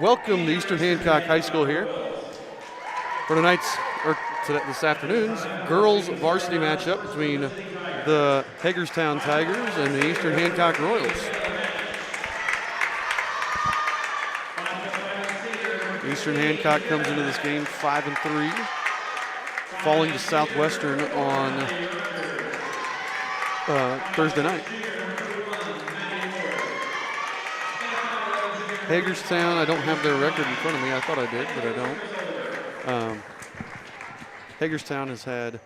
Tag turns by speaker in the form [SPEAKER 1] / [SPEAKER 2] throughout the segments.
[SPEAKER 1] welcome to Eastern Hancock High School here for this afternoon's girls varsity matchup between the Hagerstown Tigers and the Eastern Hancock Royals. Eastern Hancock comes into this game 5-3, falling to Southwestern on Thursday night. Hagerstown, I don't have their record in front of me. I thought I did, but I don't. Hagerstown has had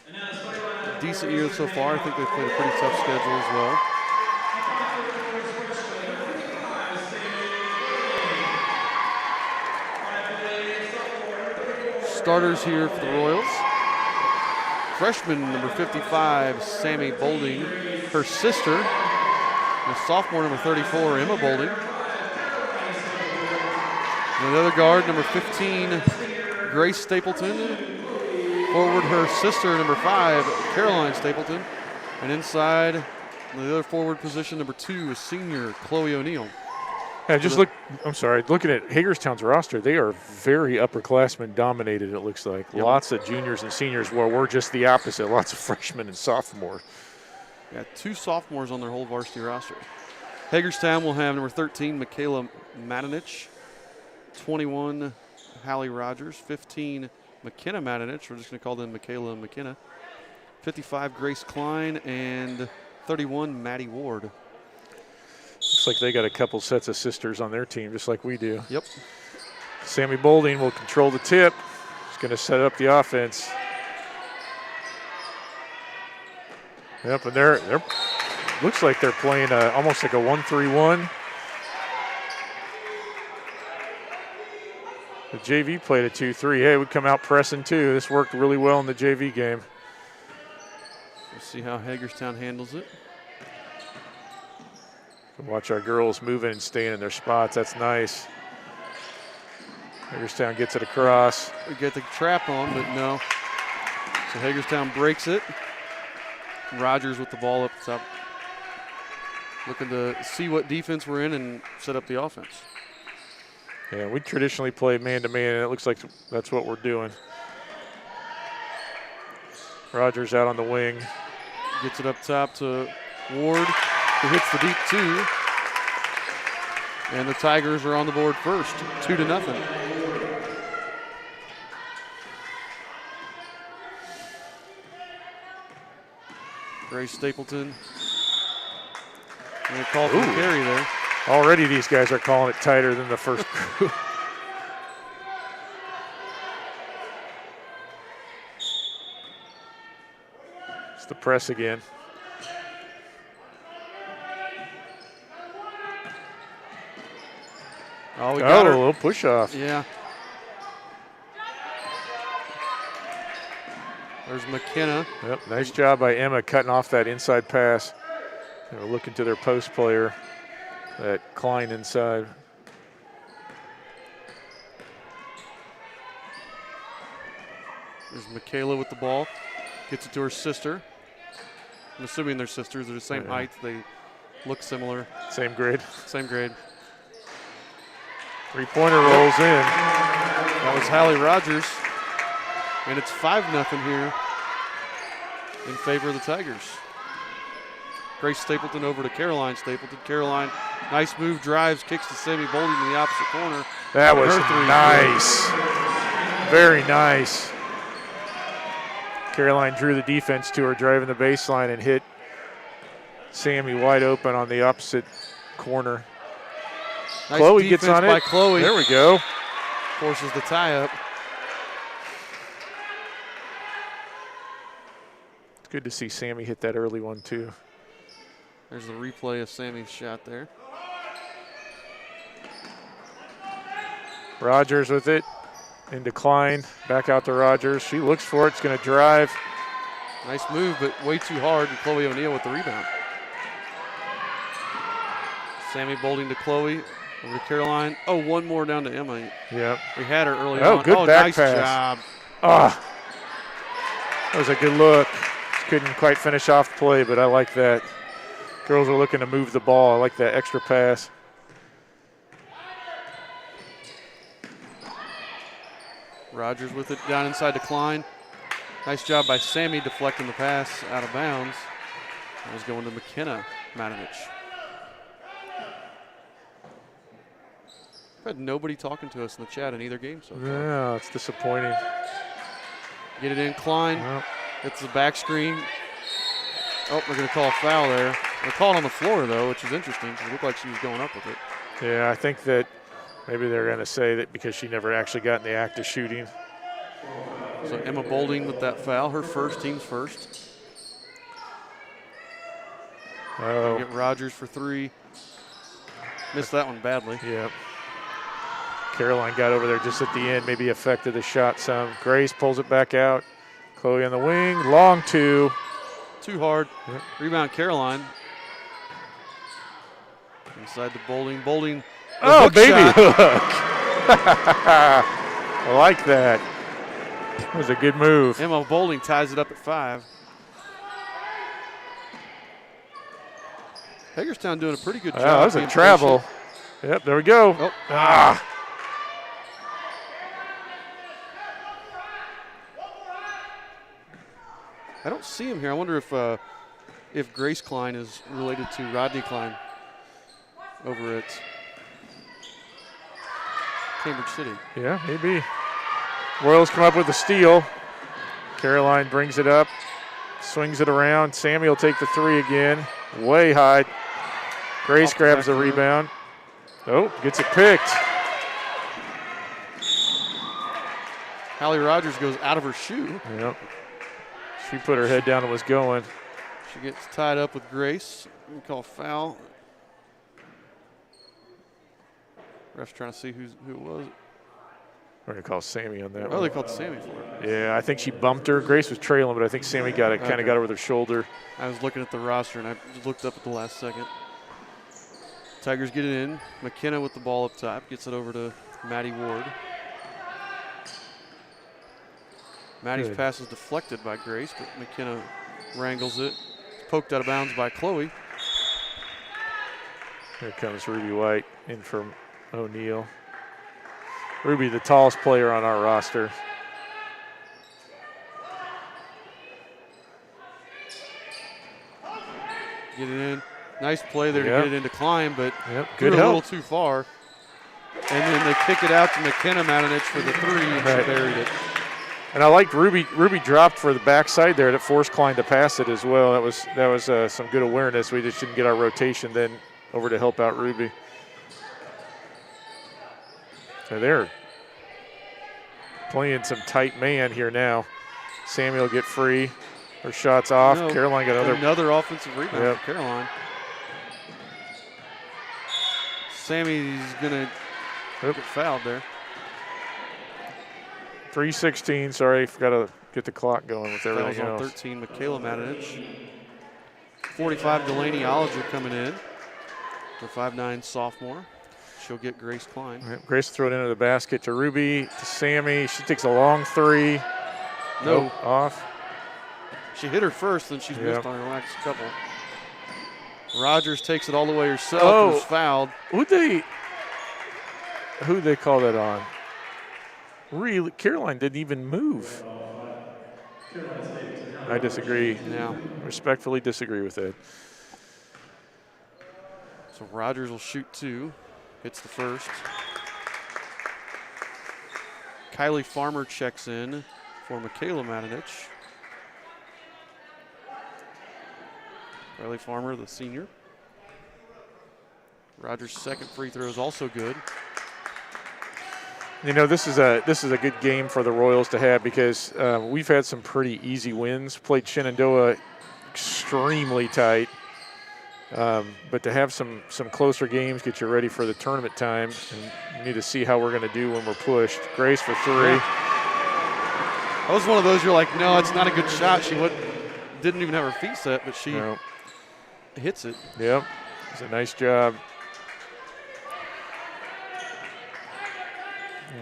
[SPEAKER 1] a decent year so far. I think they've played a pretty tough schedule as well. Starters here for the Royals. Freshman number 55, Sammy Bolding. Her sister, the sophomore number 34, Emma Bolding. And the other guard, number 15, Grace Stapleton. Forward, her sister, number 5, Caroline Stapleton. And inside, the other forward position, number 2, is senior Chloe O'Neill.
[SPEAKER 2] Yeah, looking at Hagerstown's roster, they are very upperclassmen dominated, it looks like. Yep. Lots of juniors and seniors, where we're just the opposite, lots of freshmen and sophomores.
[SPEAKER 1] Yeah, 2 sophomores on their whole varsity roster. Hagerstown will have number 13, Michaela Madanich. 21, Hallie Rogers. 15, McKenna Madanich. We're just going to call them Michaela and McKenna. 55, Grace Klein. And 31, Maddie Ward.
[SPEAKER 2] Looks like they got a couple sets of sisters on their team, just like we do.
[SPEAKER 1] Yep.
[SPEAKER 2] Sammy Bolding will control the tip. He's going to set up the offense. Yep, and they're looks like they're playing almost like a 1-3-1. The JV played a 2-3. Hey, we come out pressing too. This worked really well in the JV game.
[SPEAKER 1] We'll see how Hagerstown handles it.
[SPEAKER 2] Watch our girls moving and staying in their spots. That's nice. Hagerstown gets it across.
[SPEAKER 1] We get the trap on, but no. So Hagerstown breaks it. Rogers with the ball up top. Looking to see what defense we're in and set up the offense.
[SPEAKER 2] Yeah, we traditionally play man-to-man, and it looks like that's what we're doing. Rogers out on the wing.
[SPEAKER 1] Gets it up top to Ward, who hits the deep 2. And the Tigers are on the board first, 2-0. Grace Stapleton. And a call for the carry there.
[SPEAKER 2] Already these guys are calling it tighter than the first group. It's the press again.
[SPEAKER 1] Oh, we got her.
[SPEAKER 2] A little push off.
[SPEAKER 1] Yeah. There's McKenna.
[SPEAKER 2] Yep, nice job by Emma cutting off that inside pass. They're looking to their post player, that Klein inside.
[SPEAKER 1] There's Michaela with the ball. Gets it to her sister. I'm assuming they're sisters. They're the same height. They look similar.
[SPEAKER 2] Same grade.
[SPEAKER 1] Same grade.
[SPEAKER 2] Three-pointer rolls in.
[SPEAKER 1] That was Hallie Rogers. And it's 5-0 here in favor of the Tigers. Grace Stapleton over to Caroline Stapleton. Caroline, nice move, drives, kicks to Sammy Bolding in the opposite corner.
[SPEAKER 2] That was nice. Very nice. Caroline drew the defense to her, driving the baseline and hit Sammy wide open on the opposite corner.
[SPEAKER 1] Nice
[SPEAKER 2] Chloe gets on it.
[SPEAKER 1] By Chloe.
[SPEAKER 2] There we go.
[SPEAKER 1] Forces the tie up.
[SPEAKER 2] It's good to see Sammy hit that early one too.
[SPEAKER 1] There's the replay of Sammy's shot there.
[SPEAKER 2] Rogers with it. In decline. Back out to Rogers. She looks for it. It's going to drive.
[SPEAKER 1] Nice move, but way too hard. And Chloe O'Neill with the rebound. Sammy Bolding to Chloe. Over to Caroline. Oh, one more down to Emma.
[SPEAKER 2] Yep.
[SPEAKER 1] We had her early
[SPEAKER 2] on. Good back
[SPEAKER 1] nice
[SPEAKER 2] pass.
[SPEAKER 1] Job.
[SPEAKER 2] Ah, that was a good look. Just couldn't quite finish off the play, but I like that. Girls are looking to move the ball. I like that extra pass.
[SPEAKER 1] Rogers with it down inside to Klein. Nice job by Sammy deflecting the pass out of bounds. That was going to McKenna Matanich. We've had nobody talking to us in the chat in either game so far.
[SPEAKER 2] Yeah, it's disappointing.
[SPEAKER 1] Get it in, Klein.
[SPEAKER 2] Well,
[SPEAKER 1] It's the back screen. Oh, they're going to call a foul there. They're calling on the floor, though, which is interesting because it looked like she was going up with it.
[SPEAKER 2] yeah, I think that maybe they're going to say that because she never actually got in the act of shooting.
[SPEAKER 1] So Emma Bolding with that foul, her first, team's first.
[SPEAKER 2] Oh,
[SPEAKER 1] Get Rogers for three. Missed that one badly.
[SPEAKER 2] yeah. Caroline got over there just at the end, maybe affected the shot some. Grace pulls it back out. Chloe on the wing, long two.
[SPEAKER 1] Too hard.
[SPEAKER 2] Yep.
[SPEAKER 1] Rebound Caroline. Inside to Bolding. Bolding.
[SPEAKER 2] Oh,
[SPEAKER 1] hook
[SPEAKER 2] baby
[SPEAKER 1] shot.
[SPEAKER 2] hook. I like that. That was a good move.
[SPEAKER 1] Emma Bolding ties it up at 5. Hagerstown doing a pretty good job.
[SPEAKER 2] That was a
[SPEAKER 1] being
[SPEAKER 2] travel.
[SPEAKER 1] patient.
[SPEAKER 2] Yep, there we go.
[SPEAKER 1] Oh.
[SPEAKER 2] Ah.
[SPEAKER 1] I don't see him here. I wonder if Grace Klein is related to Rodney Klein over at Cambridge City.
[SPEAKER 2] Yeah, maybe. Royals come up with the steal. Caroline brings it up, swings it around. Sammy will take the three again. Way high. Grace grabs the rebound. Oh, gets it picked.
[SPEAKER 1] Hallie Rogers goes out of her shoe.
[SPEAKER 2] Yep. She put her head down and was going.
[SPEAKER 1] She gets tied up with Grace. We call foul. Ref's trying to see who it was.
[SPEAKER 2] We're going to call Sammy on that
[SPEAKER 1] Oh,
[SPEAKER 2] one.
[SPEAKER 1] they called Sammy for it.
[SPEAKER 2] Yeah, I think she bumped her. Grace was trailing, but I think Sammy got it, kind
[SPEAKER 1] Okay.
[SPEAKER 2] of got her with her shoulder.
[SPEAKER 1] I was looking at the roster, and I just looked up at the last second. Tigers get it in. McKenna with the ball up top. Gets it over to Maddie Ward. Maddie's
[SPEAKER 2] Good.
[SPEAKER 1] pass is deflected by Grace, but McKenna wrangles it. It's poked out of bounds by Chloe.
[SPEAKER 2] Here comes Ruby White in from O'Neill. Ruby, the tallest player on our roster.
[SPEAKER 1] Get it in. Nice play there
[SPEAKER 2] Yep.
[SPEAKER 1] to get it into Klein, but
[SPEAKER 2] Yep,
[SPEAKER 1] threw
[SPEAKER 2] good
[SPEAKER 1] it a little
[SPEAKER 2] help.
[SPEAKER 1] too far. And then they kick it out to McKenna Matanich for the three, and
[SPEAKER 2] Right.
[SPEAKER 1] she buried it.
[SPEAKER 2] And I liked Ruby. Ruby dropped for the backside there that forced Klein to pass it as well. That was some good awareness. We just didn't get our rotation then over to help out Ruby. So they're playing some tight man here now. Samuel get free. Her shot's off.
[SPEAKER 1] No,
[SPEAKER 2] Caroline got
[SPEAKER 1] another offensive rebound
[SPEAKER 2] Yep.
[SPEAKER 1] for Caroline. Sammy's going to get fouled there.
[SPEAKER 2] 3:16. Sorry, forgot to get the clock going with
[SPEAKER 1] Fouls
[SPEAKER 2] everything
[SPEAKER 1] on
[SPEAKER 2] else.
[SPEAKER 1] 13, Michaela Matanich. 45, Delaney Ollinger coming in. The 5'9" sophomore. She'll get Grace Klein.
[SPEAKER 2] Yep, Grace throw it into the basket to Ruby, to Sammy. She takes a long three.
[SPEAKER 1] No.
[SPEAKER 2] Nope, off.
[SPEAKER 1] She hit her first, then she's missed
[SPEAKER 2] Yep.
[SPEAKER 1] on her last couple. Rogers takes it all the way herself.
[SPEAKER 2] Oh.
[SPEAKER 1] Was fouled.
[SPEAKER 2] Who'd they call that on? Really, Caroline didn't even move. I disagree.
[SPEAKER 1] Yeah.
[SPEAKER 2] Respectfully disagree with that.
[SPEAKER 1] So Rogers will shoot 2. Hits the first. Kylie Farmer checks in for Michaela Matanich. Kylie Farmer, the senior. Rogers' second free throw is also good.
[SPEAKER 2] You know, this is a good game for the Royals to have because we've had some pretty easy wins. Played Shenandoah extremely tight, but to have some closer games, get you ready for the tournament time, and you need to see how we're going to do when we're pushed. Grace for three.
[SPEAKER 1] That was one of those you're like, no, it's not a good shot. She didn't even have her feet set, but she
[SPEAKER 2] No.
[SPEAKER 1] hits it.
[SPEAKER 2] Yep, it's a nice job.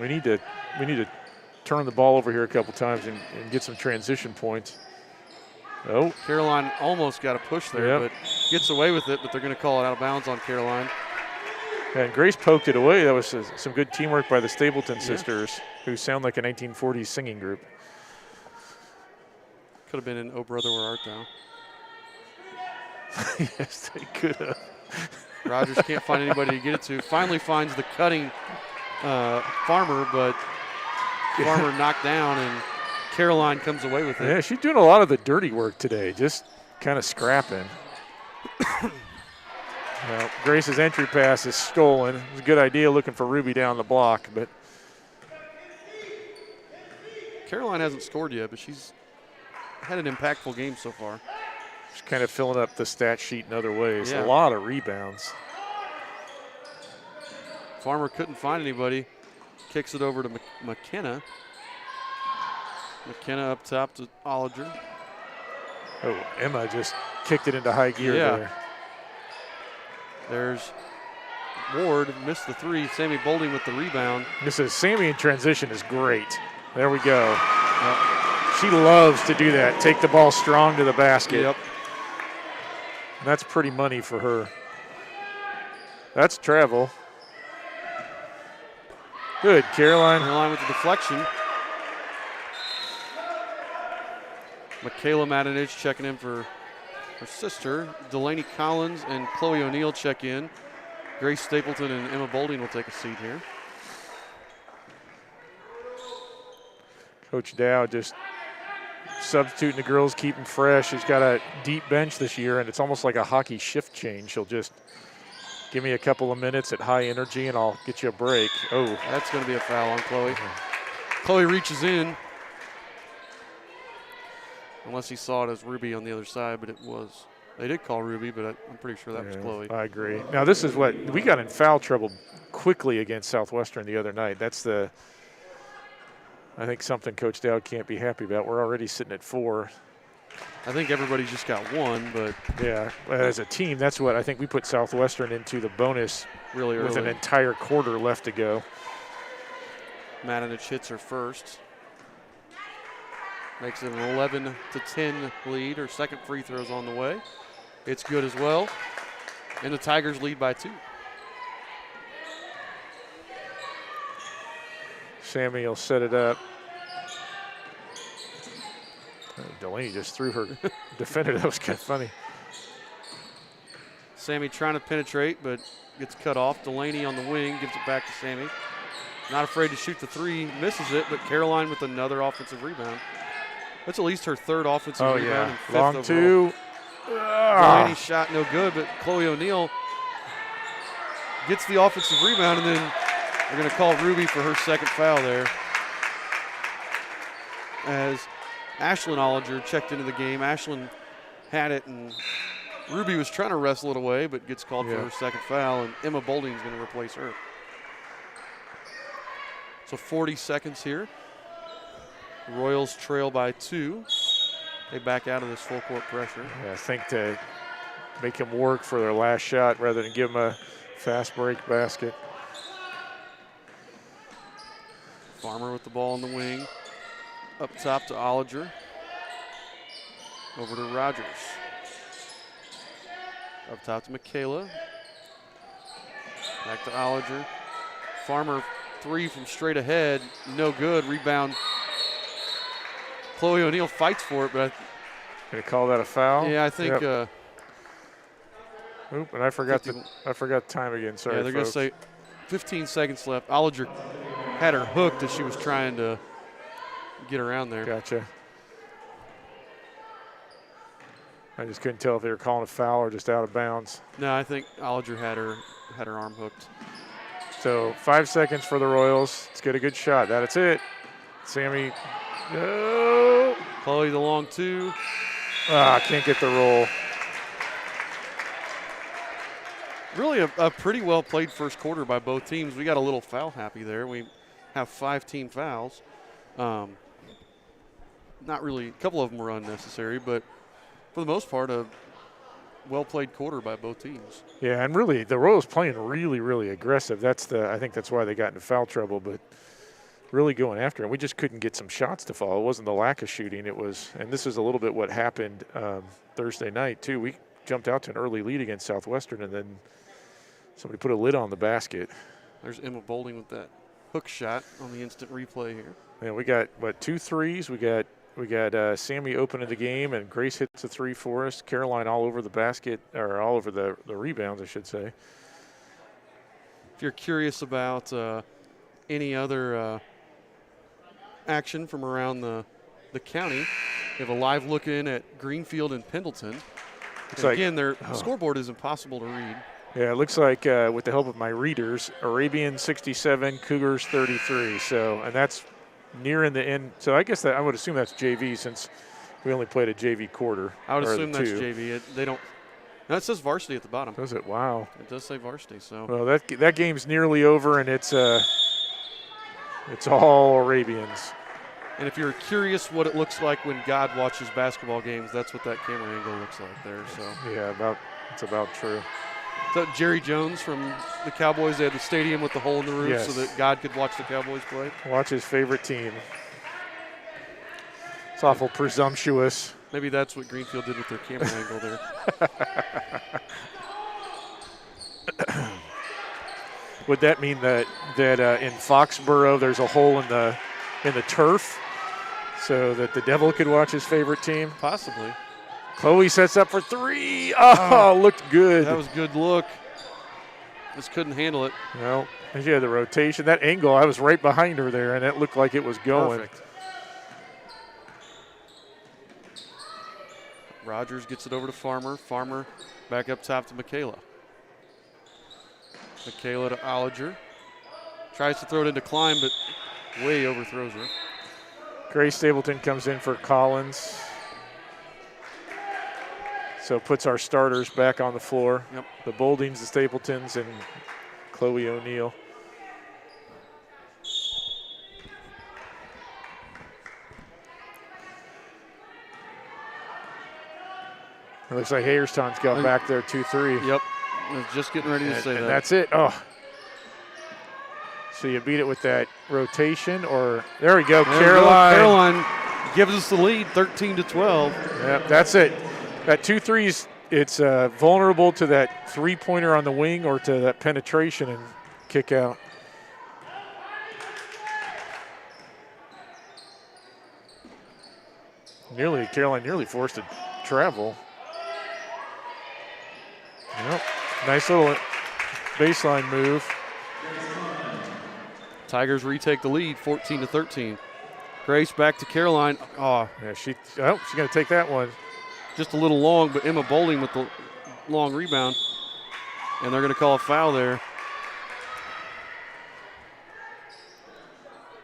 [SPEAKER 2] We need to turn the ball over here a couple times and get some transition points. Oh,
[SPEAKER 1] Caroline almost got a push there,
[SPEAKER 2] Yep.
[SPEAKER 1] but gets away with it, but they're going to call it out of bounds on Caroline.
[SPEAKER 2] And Grace poked it away. That was some good teamwork by the Stapleton sisters, who sound like a 1940s singing group.
[SPEAKER 1] Could have been in Oh Brother Where Art Thou.
[SPEAKER 2] Yes, they could have.
[SPEAKER 1] Rogers can't find anybody to get it to. Finally finds the cutting Farmer, but Farmer knocked down, and Caroline comes away with it.
[SPEAKER 2] Yeah, she's doing a lot of the dirty work today, just kind of scrapping. Well, Grace's entry pass is stolen. It was a good idea looking for Ruby down the block, but
[SPEAKER 1] Caroline hasn't scored yet, but she's had an impactful game so far.
[SPEAKER 2] she's kind of filling up the stat sheet in other ways.
[SPEAKER 1] Yeah.
[SPEAKER 2] A lot of rebounds.
[SPEAKER 1] Farmer couldn't find anybody. Kicks it over to McKenna. McKenna up top to Ollinger.
[SPEAKER 2] Oh, Emma just kicked it into high gear there.
[SPEAKER 1] There's Ward, missed the three. Sammy Bolding with the rebound.
[SPEAKER 2] This is Sammy in transition is great. There we go. She loves to do that. Take the ball strong to the basket.
[SPEAKER 1] Yep.
[SPEAKER 2] That's pretty money for her. That's travel. Good, Caroline.
[SPEAKER 1] Caroline with the deflection. Michaela Matinich checking in for her sister. Delaney Collins and Chloe O'Neill check in. Grace Stapleton and Emma Bolding will take a seat here.
[SPEAKER 2] Coach Dow just substituting the girls, keep them fresh. She's got a deep bench this year, and it's almost like a hockey shift change. She'll just give me a couple of minutes at high energy, and I'll get you a break. Oh,
[SPEAKER 1] that's going to be a foul on Chloe. Chloe reaches in. Unless he saw it as Ruby on the other side, but it was. They did call Ruby, but I'm pretty sure that was Chloe.
[SPEAKER 2] I agree. Now, this is what we got in foul trouble quickly against Southwestern the other night. That's I think something Coach Dowd can't be happy about. We're already sitting at 4.
[SPEAKER 1] I think everybody just got 1, but.
[SPEAKER 2] Yeah, as a team, that's what I think we put Southwestern into the bonus
[SPEAKER 1] really early.
[SPEAKER 2] With an entire quarter left to go.
[SPEAKER 1] Matinich hits her first. Makes it an 11-10 lead. Her second free throw's on the way. It's good as well. And the Tigers lead by 2.
[SPEAKER 2] Sammy will set it up. Delaney just threw her defender. That was kind of funny.
[SPEAKER 1] Sammy trying to penetrate, but gets cut off. Delaney on the wing gives it back to Sammy. Not afraid to shoot the three, misses it, but Caroline with another offensive rebound. That's at least her third offensive rebound and 5th
[SPEAKER 2] long
[SPEAKER 1] overall.
[SPEAKER 2] 2.
[SPEAKER 1] Delaney's shot no good, but Chloe O'Neill gets the offensive rebound, and then they're going to call Ruby for her second foul there. As Ashlyn Ollinger checked into the game. Ashlyn had it, and Ruby was trying to wrestle it away, but gets called for her second foul, and Emma Bolding is going to replace her. So 40 seconds here. The Royals trail by 2. They back out of this full court pressure.
[SPEAKER 2] Yeah, I think to make him work for their last shot rather than give him a fast break basket.
[SPEAKER 1] Farmer with the ball in the wing. Up top to Ollinger. Over to Rogers. Up top to Michaela. Back to Ollinger. Farmer three from straight ahead. No good. Rebound. Chloe O'Neill fights for it, but
[SPEAKER 2] Gonna call that a foul?
[SPEAKER 1] yeah, I think.
[SPEAKER 2] Yep. Oop, and I forgot time again. Sorry,
[SPEAKER 1] yeah, they're going to say 15 seconds left. Ollinger had her hooked as she was trying to get around there.
[SPEAKER 2] Gotcha. I just couldn't tell if they were calling a foul or just out of bounds.
[SPEAKER 1] No, I think Ollinger had her arm hooked.
[SPEAKER 2] So 5 seconds for the Royals. Let's get a good shot. That's it. Sammy. No.
[SPEAKER 1] Chloe the long 2.
[SPEAKER 2] Can't get the roll.
[SPEAKER 1] Really a pretty well played first quarter by both teams. We got a little foul happy there. We have 5 team fouls. Not really, a couple of them were unnecessary, but for the most part, a well-played quarter by both teams.
[SPEAKER 2] Yeah, and really, the Royals playing really, really aggressive. I think that's why they got into foul trouble, but really going after it. We just couldn't get some shots to fall. It wasn't the lack of shooting. It was, and this is a little bit what happened Thursday night, too. We jumped out to an early lead against Southwestern, and then Somebody put a lid on the basket.
[SPEAKER 1] There's Emma Boulding with that hook shot on the instant replay here.
[SPEAKER 2] Yeah, we got, 2 threes. We got Sammy opening the game, and Grace hits a 3 for us. Caroline all over the basket, or all over the rebounds, I should say.
[SPEAKER 1] If you're curious about any other action from around the county, we have a live look in at Greenfield and Pendleton. And again, their scoreboard is impossible to read.
[SPEAKER 2] Yeah, it looks like with the help of my readers, Arabian 67, Cougars 33. So, and that's nearing the end. So I guess I would assume that's JV since we only played a JV quarter.
[SPEAKER 1] I would assume that's JV. They don't. No, it says varsity at the bottom.
[SPEAKER 2] Does it? Wow.
[SPEAKER 1] It does say varsity. So.
[SPEAKER 2] Well, that game's nearly over, and it's all Arabians.
[SPEAKER 1] And if you're curious what it looks like when God watches basketball games, that's what that camera angle looks like there. So.
[SPEAKER 2] Yeah, it's about true.
[SPEAKER 1] So Jerry Jones from the Cowboys, they had the stadium with the hole in the roof so that God could watch the Cowboys play.
[SPEAKER 2] Watch his favorite team. It's awful presumptuous.
[SPEAKER 1] Maybe that's what Greenfield did with their camera angle there.
[SPEAKER 2] Would that mean that in Foxborough there's a hole in the turf so that the devil could watch his favorite team?
[SPEAKER 1] Possibly.
[SPEAKER 2] Chloe sets up for 3. Oh, looked good.
[SPEAKER 1] That was a good look. Just couldn't handle it.
[SPEAKER 2] Well, she had the rotation. That angle, I was right behind her there, and it looked like it was going.
[SPEAKER 1] Perfect. Rogers gets it over to Farmer. Farmer back up top to Michaela. Michaela to Ollinger. Tries to throw it into Klein, but way overthrows her.
[SPEAKER 2] Grace Stapleton comes in for Collins. So puts our starters back on the floor.
[SPEAKER 1] Yep.
[SPEAKER 2] The Bouldings, the Stapletons, and Chloe O'Neill. It looks like Hagerstown's got back there 2-3.
[SPEAKER 1] Yep. I was just getting ready to say that.
[SPEAKER 2] And that's it. Oh. So you beat it with that rotation, or there we go.
[SPEAKER 1] Caroline gives us the lead, 13-12.
[SPEAKER 2] Yep, that's it. That 2-3s, it's vulnerable to that three-pointer on the wing or to that penetration and kick out. Caroline nearly forced a travel. Yep, nice little baseline move.
[SPEAKER 1] Tigers retake the lead, 14-13. Grace back to Caroline. Oh,
[SPEAKER 2] yeah, she's going to take that one.
[SPEAKER 1] Just a little long, but Emma Boulding with the long rebound. And they're going to call a foul there.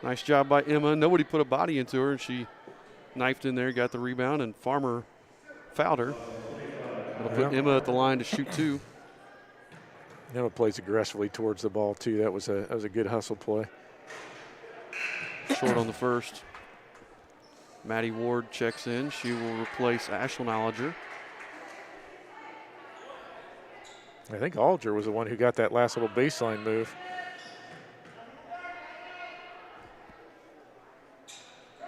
[SPEAKER 1] Nice job by Emma. Nobody put a body into her, and she knifed in there, got the rebound, and Farmer fouled her. That'll put Emma at the line to shoot 2.
[SPEAKER 2] Emma plays aggressively towards the ball, too. That was a good hustle play.
[SPEAKER 1] Short on the first. Maddie Ward checks in. She will replace Ashlyn Ollinger.
[SPEAKER 2] I think Ollinger was the one who got that last little baseline move.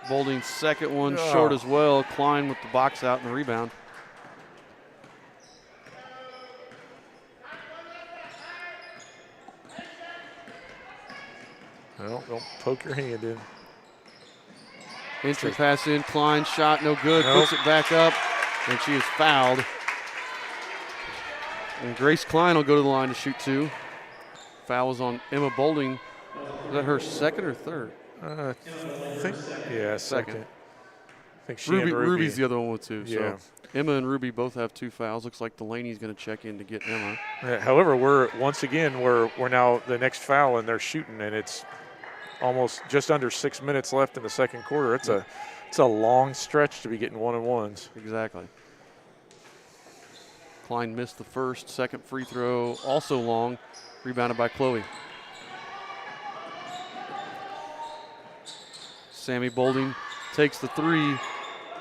[SPEAKER 1] Boulding's second one short as well. Klein with the box out and the rebound.
[SPEAKER 2] Well, don't poke your hand in.
[SPEAKER 1] Entry pass in, Klein shot, no good. Puts it back up, and she is fouled. And Grace Klein will go to the line to shoot 2. Foul was on Emma Boulding. Is that her second or third?
[SPEAKER 2] I think, second. I think she
[SPEAKER 1] Ruby's the other one with 2.
[SPEAKER 2] Yeah.
[SPEAKER 1] So Emma and Ruby both have 2 fouls. Looks like Delaney's going to check in to get Emma.
[SPEAKER 2] However, we're now the next foul, and they're shooting, and it's almost just under 6 minutes left in the second quarter. It's a long stretch to be getting 1-on-1s.
[SPEAKER 1] Exactly. Klein missed the first, second free throw, also long, rebounded by Chloe. Sammy Boulding takes the 3,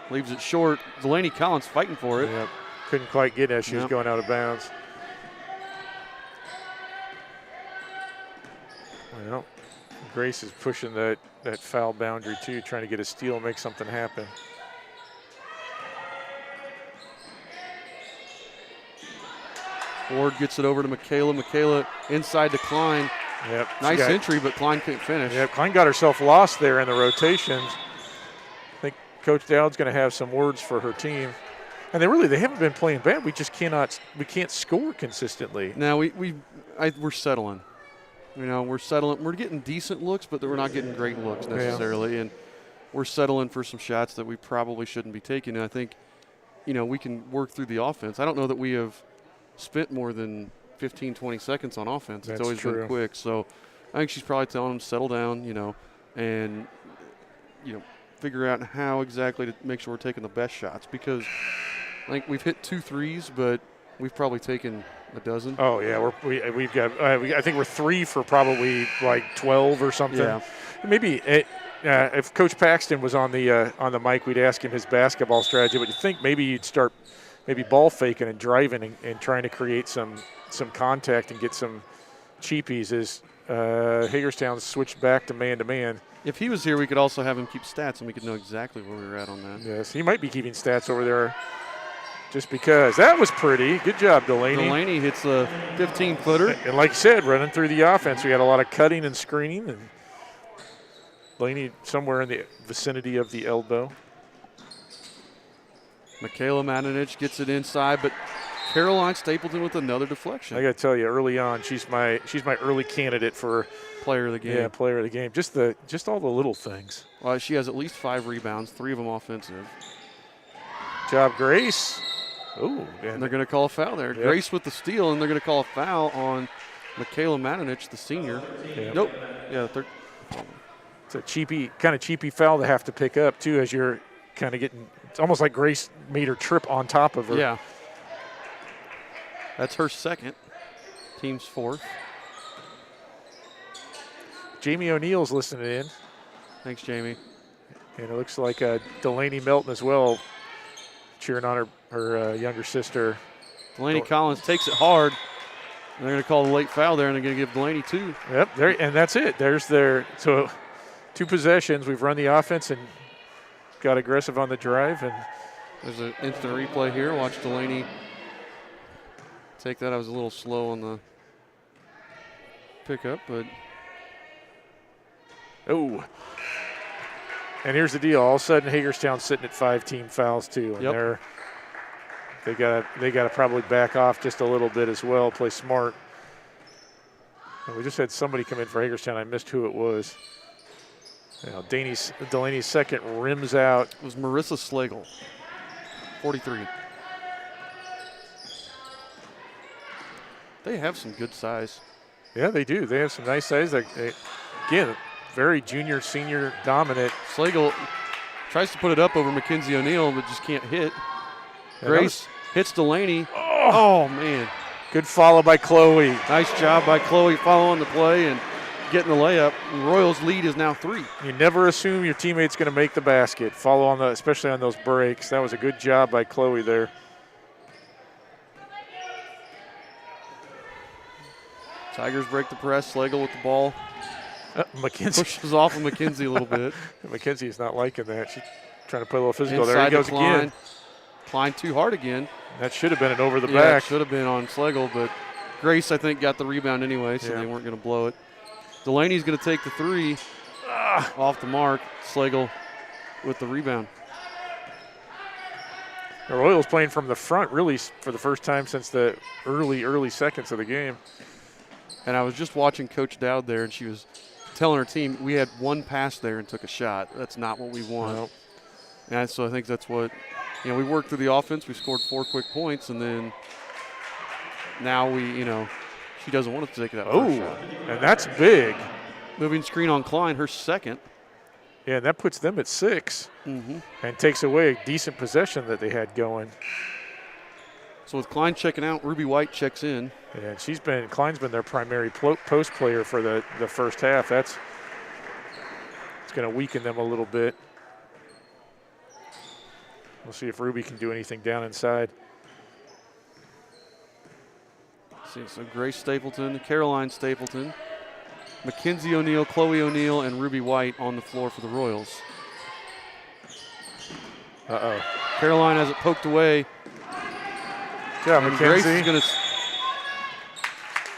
[SPEAKER 1] leaves it short. Delaney Collins fighting for it.
[SPEAKER 2] Yep. Couldn't quite get it as she was going out of bounds. Well, Grace is pushing that foul boundary too, trying to get a steal, make something happen.
[SPEAKER 1] Ward gets it over to Michaela. Michaela inside to Klein.
[SPEAKER 2] Yep.
[SPEAKER 1] Nice entry, but Klein couldn't finish.
[SPEAKER 2] Yep, Klein got herself lost there in the rotations. I think Coach Dowd's going to have some words for her team. And they haven't been playing bad. We just can't score consistently.
[SPEAKER 1] Now we're settling. We're settling. We're getting decent looks, but we're not getting great looks necessarily. Yeah. And we're settling for some shots that we probably shouldn't be taking. And I think, we can work through the offense. I don't know that we have spent more than 15, 20 seconds on offense. It's always been quick. So I think she's probably telling them to settle down, and, figure out how exactly to make sure we're taking the best shots, because I think we've hit 2 threes, but we've probably taken a dozen.
[SPEAKER 2] Oh, yeah. We've got I think we're 3 for probably like 12 or something. Yeah. Maybe if Coach Paxton was on the mic, we'd ask him his basketball strategy. But you think maybe you'd start ball faking and driving and trying to create some contact and get some cheapies as Hagerstown switched back to man-to-man.
[SPEAKER 1] If he was here, we could also have him keep stats, and we could know exactly where we were at on that.
[SPEAKER 2] Yes, he might be keeping stats over there just because. That was pretty. Good job, Delaney.
[SPEAKER 1] Delaney hits a 15-footer.
[SPEAKER 2] And like you said, running through the offense, we had a lot of cutting and screening. And Delaney somewhere in the vicinity of the elbow.
[SPEAKER 1] Michaela Matinich gets it inside, but Caroline Stapleton with another deflection.
[SPEAKER 2] I got to tell you, early on, she's my early candidate for
[SPEAKER 1] player of the game.
[SPEAKER 2] Yeah, player of the game. Just all the little things.
[SPEAKER 1] Well, she has at least 5 rebounds, 3 of them offensive.
[SPEAKER 2] Job, Grace. Oh,
[SPEAKER 1] and they're going to call a foul there. Yep. Grace with the steal, and they're going to call a foul on Michaela Matinich, the senior. Yep. Nope. Yeah,
[SPEAKER 2] it's a cheapy foul to have to pick up too, as you're kind of getting. It's almost like Grace made her trip on top of her.
[SPEAKER 1] Yeah. That's her second. Team's 4th.
[SPEAKER 2] Jamie O'Neill's listening in.
[SPEAKER 1] Thanks, Jamie.
[SPEAKER 2] And it looks like Delaney Melton as well, cheering on her younger sister.
[SPEAKER 1] Delaney Collins takes it hard. And they're going to call the late foul there, and they're going to give Delaney 2.
[SPEAKER 2] Yep, and that's it. There's their 2 possessions. We've run the offense and got aggressive on the drive. And
[SPEAKER 1] there's an instant replay here. Watch Delaney take that. I was a little slow on the pickup, but.
[SPEAKER 2] Oh. And here's the deal. All of a sudden, Hagerstown's sitting at 5 team fouls too, and
[SPEAKER 1] yep.
[SPEAKER 2] they gotta probably back off just a little bit as well. Play smart. And we just had somebody come in for Hagerstown. I missed who it was. Delaney's second rims out.
[SPEAKER 1] It was Marissa Slagle, 43. They have some good size.
[SPEAKER 2] Yeah, they do. They have some nice size. Again, very junior, senior dominant.
[SPEAKER 1] Slagle tries to put it up over Mackenzie O'Neal, but just can't hit. Grace hits Delaney. Oh, man.
[SPEAKER 2] Good follow by Chloe.
[SPEAKER 1] Nice job by Chloe following the play and getting the layup. The Royals' lead is now 3.
[SPEAKER 2] You never assume your teammate's going to make the basket. Follow on especially on those breaks. That was a good job by Chloe there.
[SPEAKER 1] Tigers break the press. Slagle with the ball.
[SPEAKER 2] McKenzie
[SPEAKER 1] pushes off of McKenzie a little bit.
[SPEAKER 2] McKenzie's not liking that. She's trying to put a little physical.
[SPEAKER 1] Inside
[SPEAKER 2] there he goes
[SPEAKER 1] Klein.
[SPEAKER 2] Again.
[SPEAKER 1] Klein too hard again.
[SPEAKER 2] That should have been an over the
[SPEAKER 1] yeah,
[SPEAKER 2] back.
[SPEAKER 1] It should have been on Slagle, but Grace, I think, got the rebound anyway, so they weren't going to blow it. Delaney's going to take the 3 off the mark. Slagle with the rebound.
[SPEAKER 2] The Royals playing from the front really for the first time since the early seconds of the game.
[SPEAKER 1] And I was just watching Coach Dowd there, and she was telling her team, we had 1 pass there and took a shot. That's not what we want.
[SPEAKER 2] Nope.
[SPEAKER 1] And so I think that's what, we worked through the offense. We scored 4 quick points, and then now she doesn't want to take that first shot.
[SPEAKER 2] And that's big.
[SPEAKER 1] Moving screen on Klein, her second.
[SPEAKER 2] Yeah, and that puts them at 6
[SPEAKER 1] and
[SPEAKER 2] takes away a decent possession that they had going.
[SPEAKER 1] So with Klein checking out, Ruby White checks in.
[SPEAKER 2] Yeah, and Klein's been their primary post player for the first half. It's going to weaken them a little bit. We'll see if Ruby can do anything down inside.
[SPEAKER 1] So Grace Stapleton, Caroline Stapleton, Mackenzie O'Neal, Chloe O'Neal, and Ruby White on the floor for the Royals.
[SPEAKER 2] Uh-oh.
[SPEAKER 1] Caroline has it poked away.
[SPEAKER 2] Yeah,
[SPEAKER 1] Grace is going to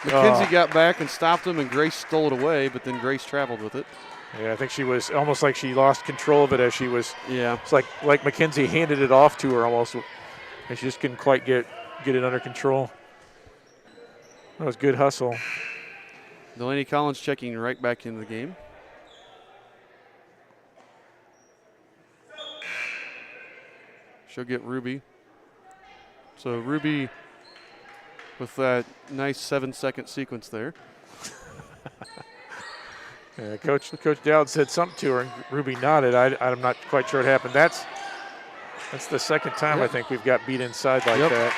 [SPEAKER 1] McKenzie got back and stopped him, and Grace stole it away, but then Grace traveled with it.
[SPEAKER 2] Yeah, I think she was almost like she lost control of it as she was.
[SPEAKER 1] Yeah.
[SPEAKER 2] It's like McKenzie handed it off to her almost, and she just couldn't quite get it under control. That was good hustle.
[SPEAKER 1] Delaney Collins checking right back into the game. She'll get Ruby. So Ruby with that nice 7-second sequence there.
[SPEAKER 2] Yeah, Coach Dowd said something to her, and Ruby nodded. I'm not quite sure what happened. That's the second time I think we've got beat inside like that.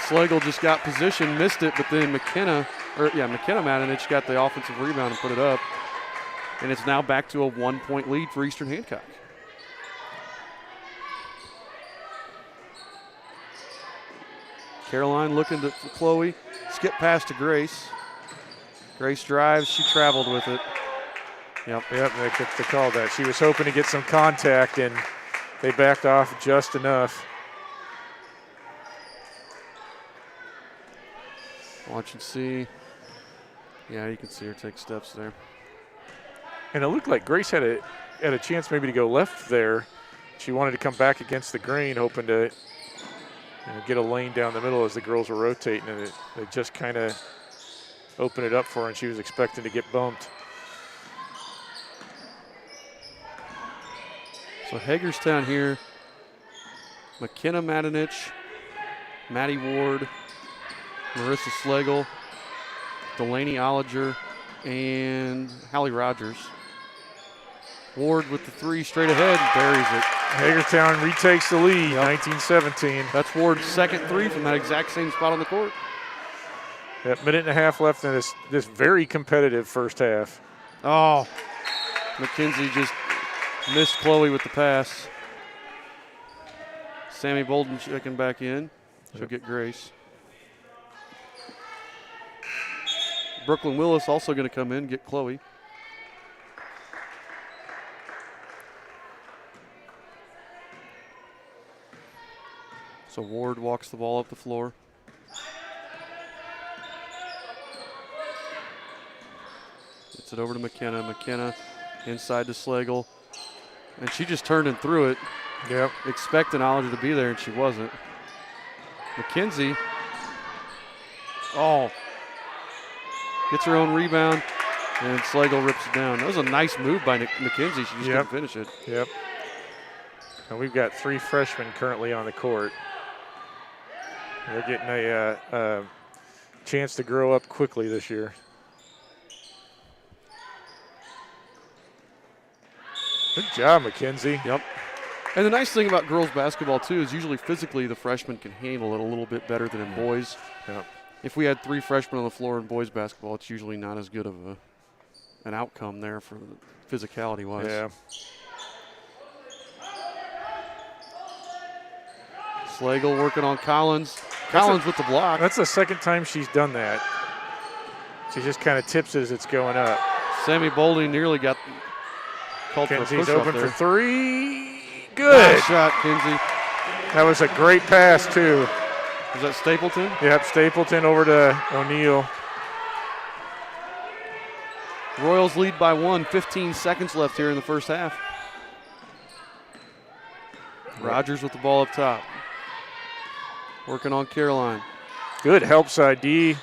[SPEAKER 1] Slagle just got position, missed it, but then McKenna Matinich got the offensive rebound and put it up. And it's now back to a 1-point lead for Eastern Hancock. Caroline looking to Chloe. Skip pass to Grace. Grace drives. She traveled with it.
[SPEAKER 2] Yep, they called that. She was hoping to get some contact, and they backed off just enough.
[SPEAKER 1] Watch and see. Yeah, you can see her take steps there.
[SPEAKER 2] And it looked like Grace had a chance maybe to go left there. She wanted to come back against the grain, hoping to get a lane down the middle as the girls were rotating, and they just kind of opened it up for her, and she was expecting to get bumped.
[SPEAKER 1] So Hagerstown here. McKenna Matinich, Maddie Ward, Marissa Slagle, Delaney Ollinger, and Hallie Rogers. Ward with the three straight ahead, buries it.
[SPEAKER 2] Hagerstown retakes the lead, 19-17.
[SPEAKER 1] That's Ward's second three from that exact same spot on the court.
[SPEAKER 2] Yep, minute and a half left in this very competitive first half.
[SPEAKER 1] Oh, McKenzie just missed Chloe with the pass. Sammy Bolden checking back in. She'll get Grace. Brooklyn Willis also going to come in, get Chloe. So Ward walks the ball up the floor. Gets it over to McKenna. McKenna inside to Slagle. And she just turned and threw it.
[SPEAKER 2] Yep.
[SPEAKER 1] Expecting Ollinger to be there, and she wasn't. McKenzie. Oh. Gets her own rebound, and Slagle rips it down. That was a nice move by McKenzie. She just couldn't finish it.
[SPEAKER 2] Yep. And we've got 3 freshmen currently on the court. They're getting a chance to grow up quickly this year. Good job, McKenzie.
[SPEAKER 1] Yep. And the nice thing about girls basketball, too, is usually physically the freshmen can handle it a little bit better than in boys.
[SPEAKER 2] Yep.
[SPEAKER 1] If we had 3 freshmen on the floor in boys basketball, it's usually not as good of an outcome there for physicality-wise.
[SPEAKER 2] Yeah.
[SPEAKER 1] Slagle working on Collins. Collins with the block.
[SPEAKER 2] That's the second time she's done that. She just kind of tips it as it's going up.
[SPEAKER 1] Sammy Bolden nearly got called for a
[SPEAKER 2] Kenzie's
[SPEAKER 1] push-off
[SPEAKER 2] open
[SPEAKER 1] there.
[SPEAKER 2] for 3. Good.
[SPEAKER 1] Nice shot, Kinsey.
[SPEAKER 2] That was a great pass, too.
[SPEAKER 1] Is that Stapleton?
[SPEAKER 2] Yep, Stapleton over to O'Neill.
[SPEAKER 1] Royals lead by 1. 15 seconds left here in the first half. Rogers with the ball up top. Working on Caroline.
[SPEAKER 2] Good help side D.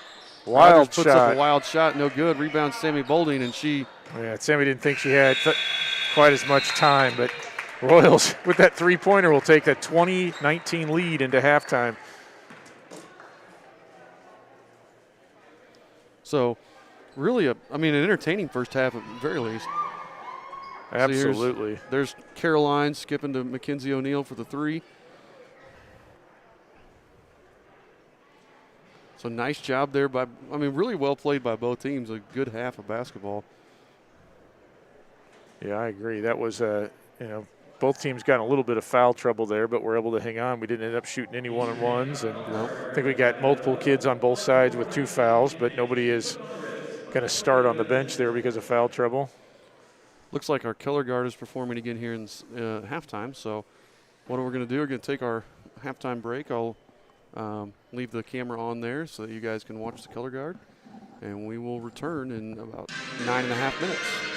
[SPEAKER 2] Wild
[SPEAKER 1] Rogers puts
[SPEAKER 2] shot.
[SPEAKER 1] up a wild shot, no good. Rebound Sammy Bolden, and she.
[SPEAKER 2] Yeah, Sammy didn't think she had quite as much time, but Royals with that three-pointer will take that 20-19 lead into halftime.
[SPEAKER 1] So, really, an entertaining first half at the very least.
[SPEAKER 2] Absolutely.
[SPEAKER 1] So there's Caroline skipping to Mackenzie O'Neill for the 3. So nice job there really well played by both teams. A good half of basketball.
[SPEAKER 2] Yeah, I agree. That was, both teams got in a little bit of foul trouble there, but were able to hang on. We didn't end up shooting any one-on-ones, and I think we got multiple kids on both sides with 2 fouls, but nobody is going to start on the bench there because of foul trouble.
[SPEAKER 1] Looks like our color guard is performing again here in halftime. So what we're going to do, we're going to take our halftime break. I'll leave the camera on there so that you guys can watch the color guard. And we will return in about 9.5 minutes.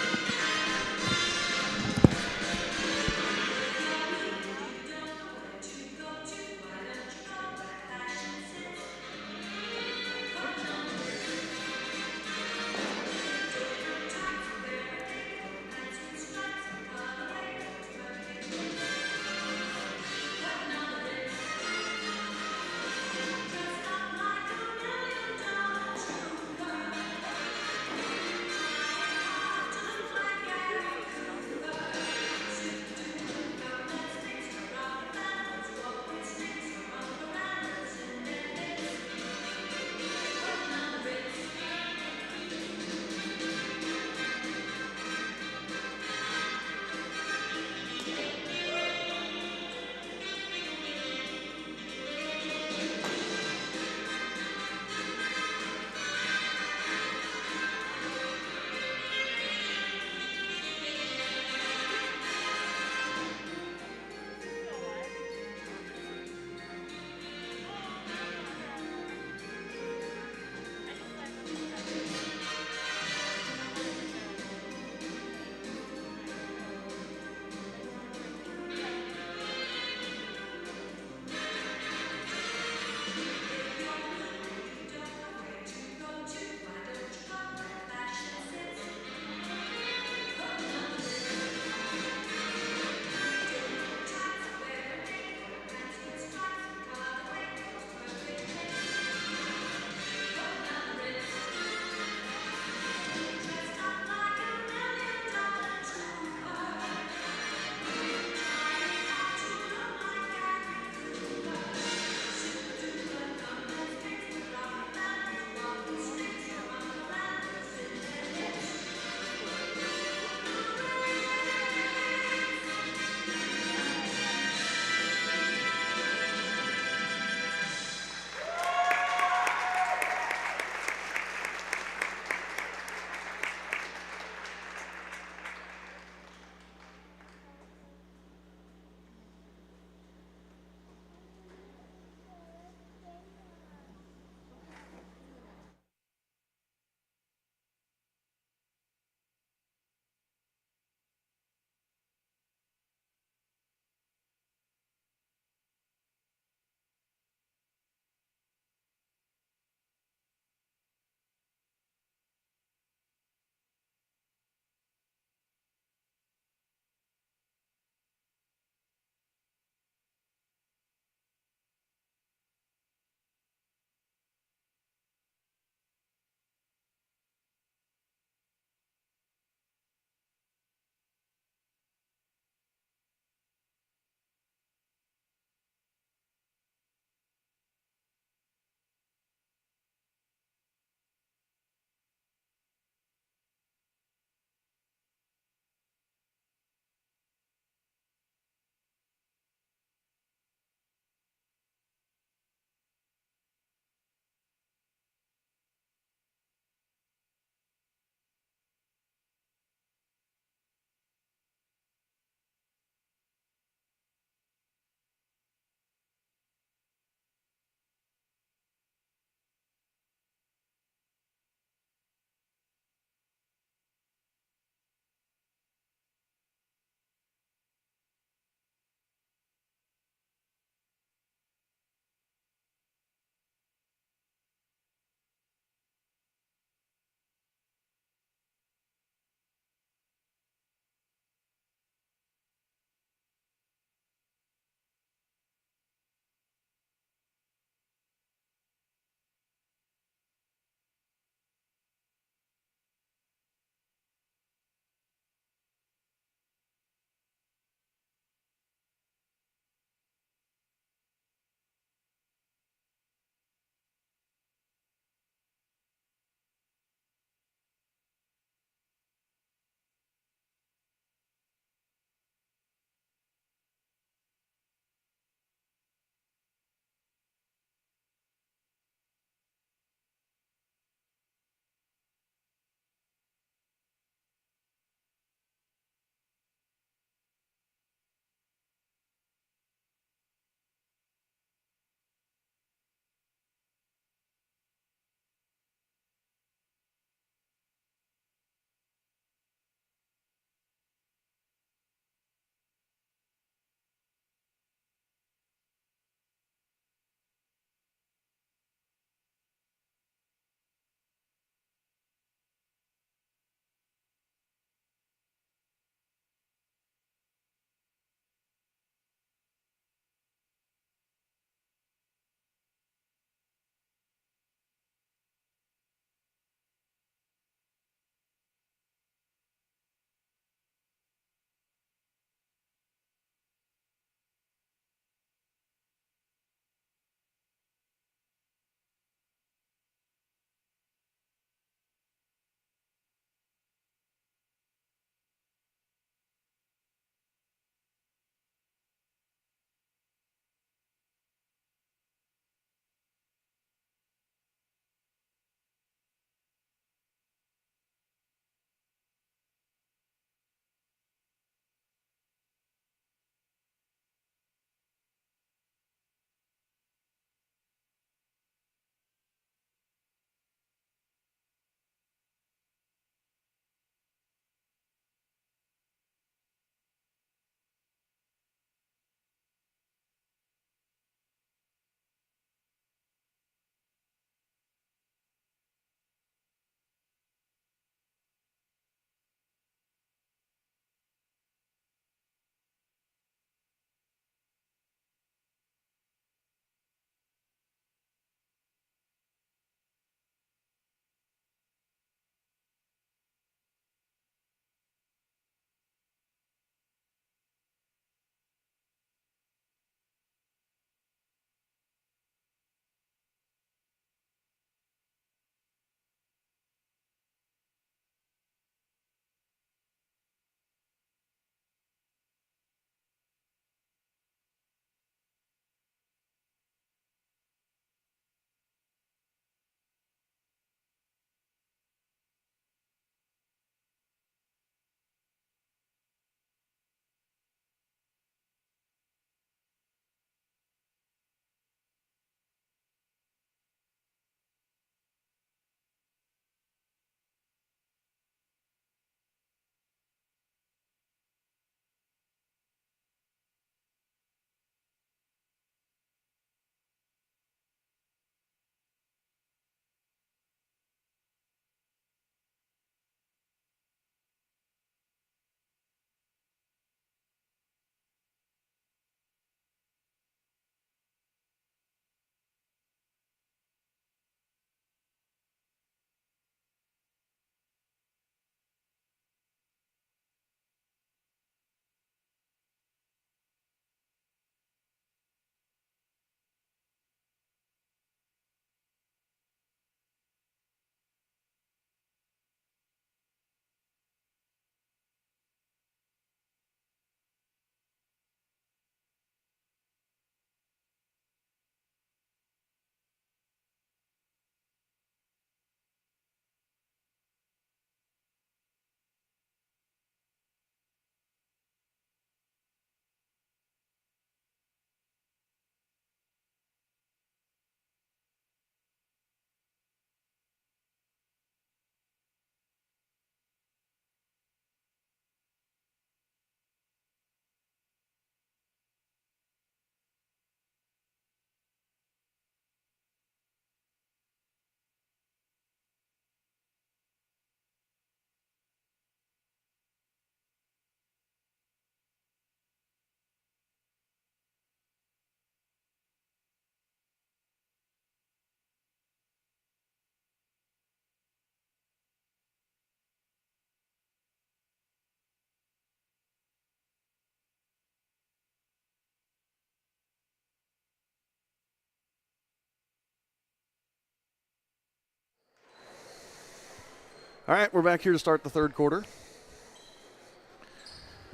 [SPEAKER 1] All right, we're back here to start the third quarter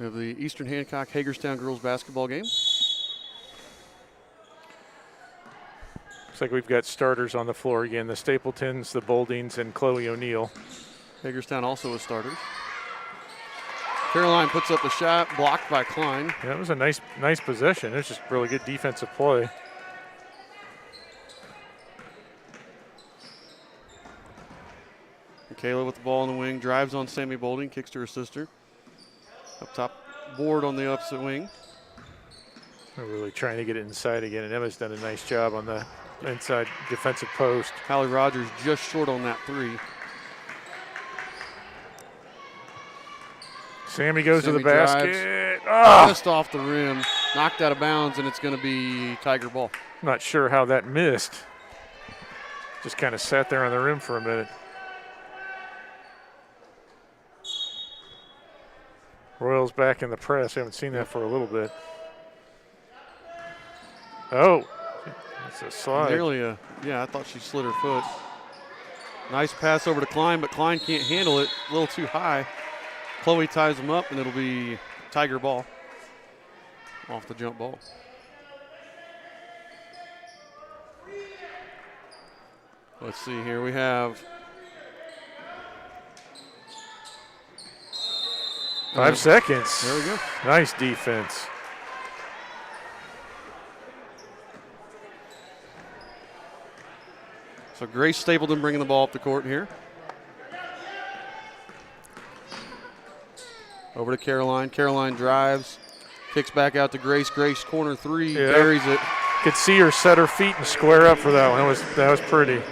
[SPEAKER 1] of the Eastern Hancock Hagerstown girls basketball game.
[SPEAKER 2] Looks like we've got starters on the floor again. The Stapletons, the Boldings, and Chloe O'Neill.
[SPEAKER 1] Hagerstown also with starters. Caroline puts up the shot, blocked by Klein.
[SPEAKER 2] Yeah, it was a nice possession. It was just really good defensive play.
[SPEAKER 1] Michaela with the ball in the wing, drives on Sammy Bolding, kicks to her sister. Up top board on the opposite wing.
[SPEAKER 2] We're really trying to get it inside again, and Emma's done a nice job on the inside defensive post.
[SPEAKER 1] Hallie Rogers just short on that three.
[SPEAKER 2] Sammy goes to the
[SPEAKER 1] drives,
[SPEAKER 2] basket.
[SPEAKER 1] just off the rim, knocked out of bounds, and it's going to be Tiger ball.
[SPEAKER 2] Not sure how that missed. Just kind of sat there on the rim for a minute. Royals back in the press. Haven't seen that for a little bit. Oh, it's a slide.
[SPEAKER 1] I thought she slid her foot. Nice pass over to Klein, but Klein can't handle it. A little too high. Chloe ties him up, and it'll be Tiger ball off the jump ball. Let's see here. We have
[SPEAKER 2] 5 seconds.
[SPEAKER 1] There we go.
[SPEAKER 2] Nice defense.
[SPEAKER 1] So Grace Stapleton bringing the ball up the court here. Over to Caroline. Caroline drives, kicks back out to Grace. Grace corner three, buries it.
[SPEAKER 2] Could see her set her feet and square up for that one. That was pretty.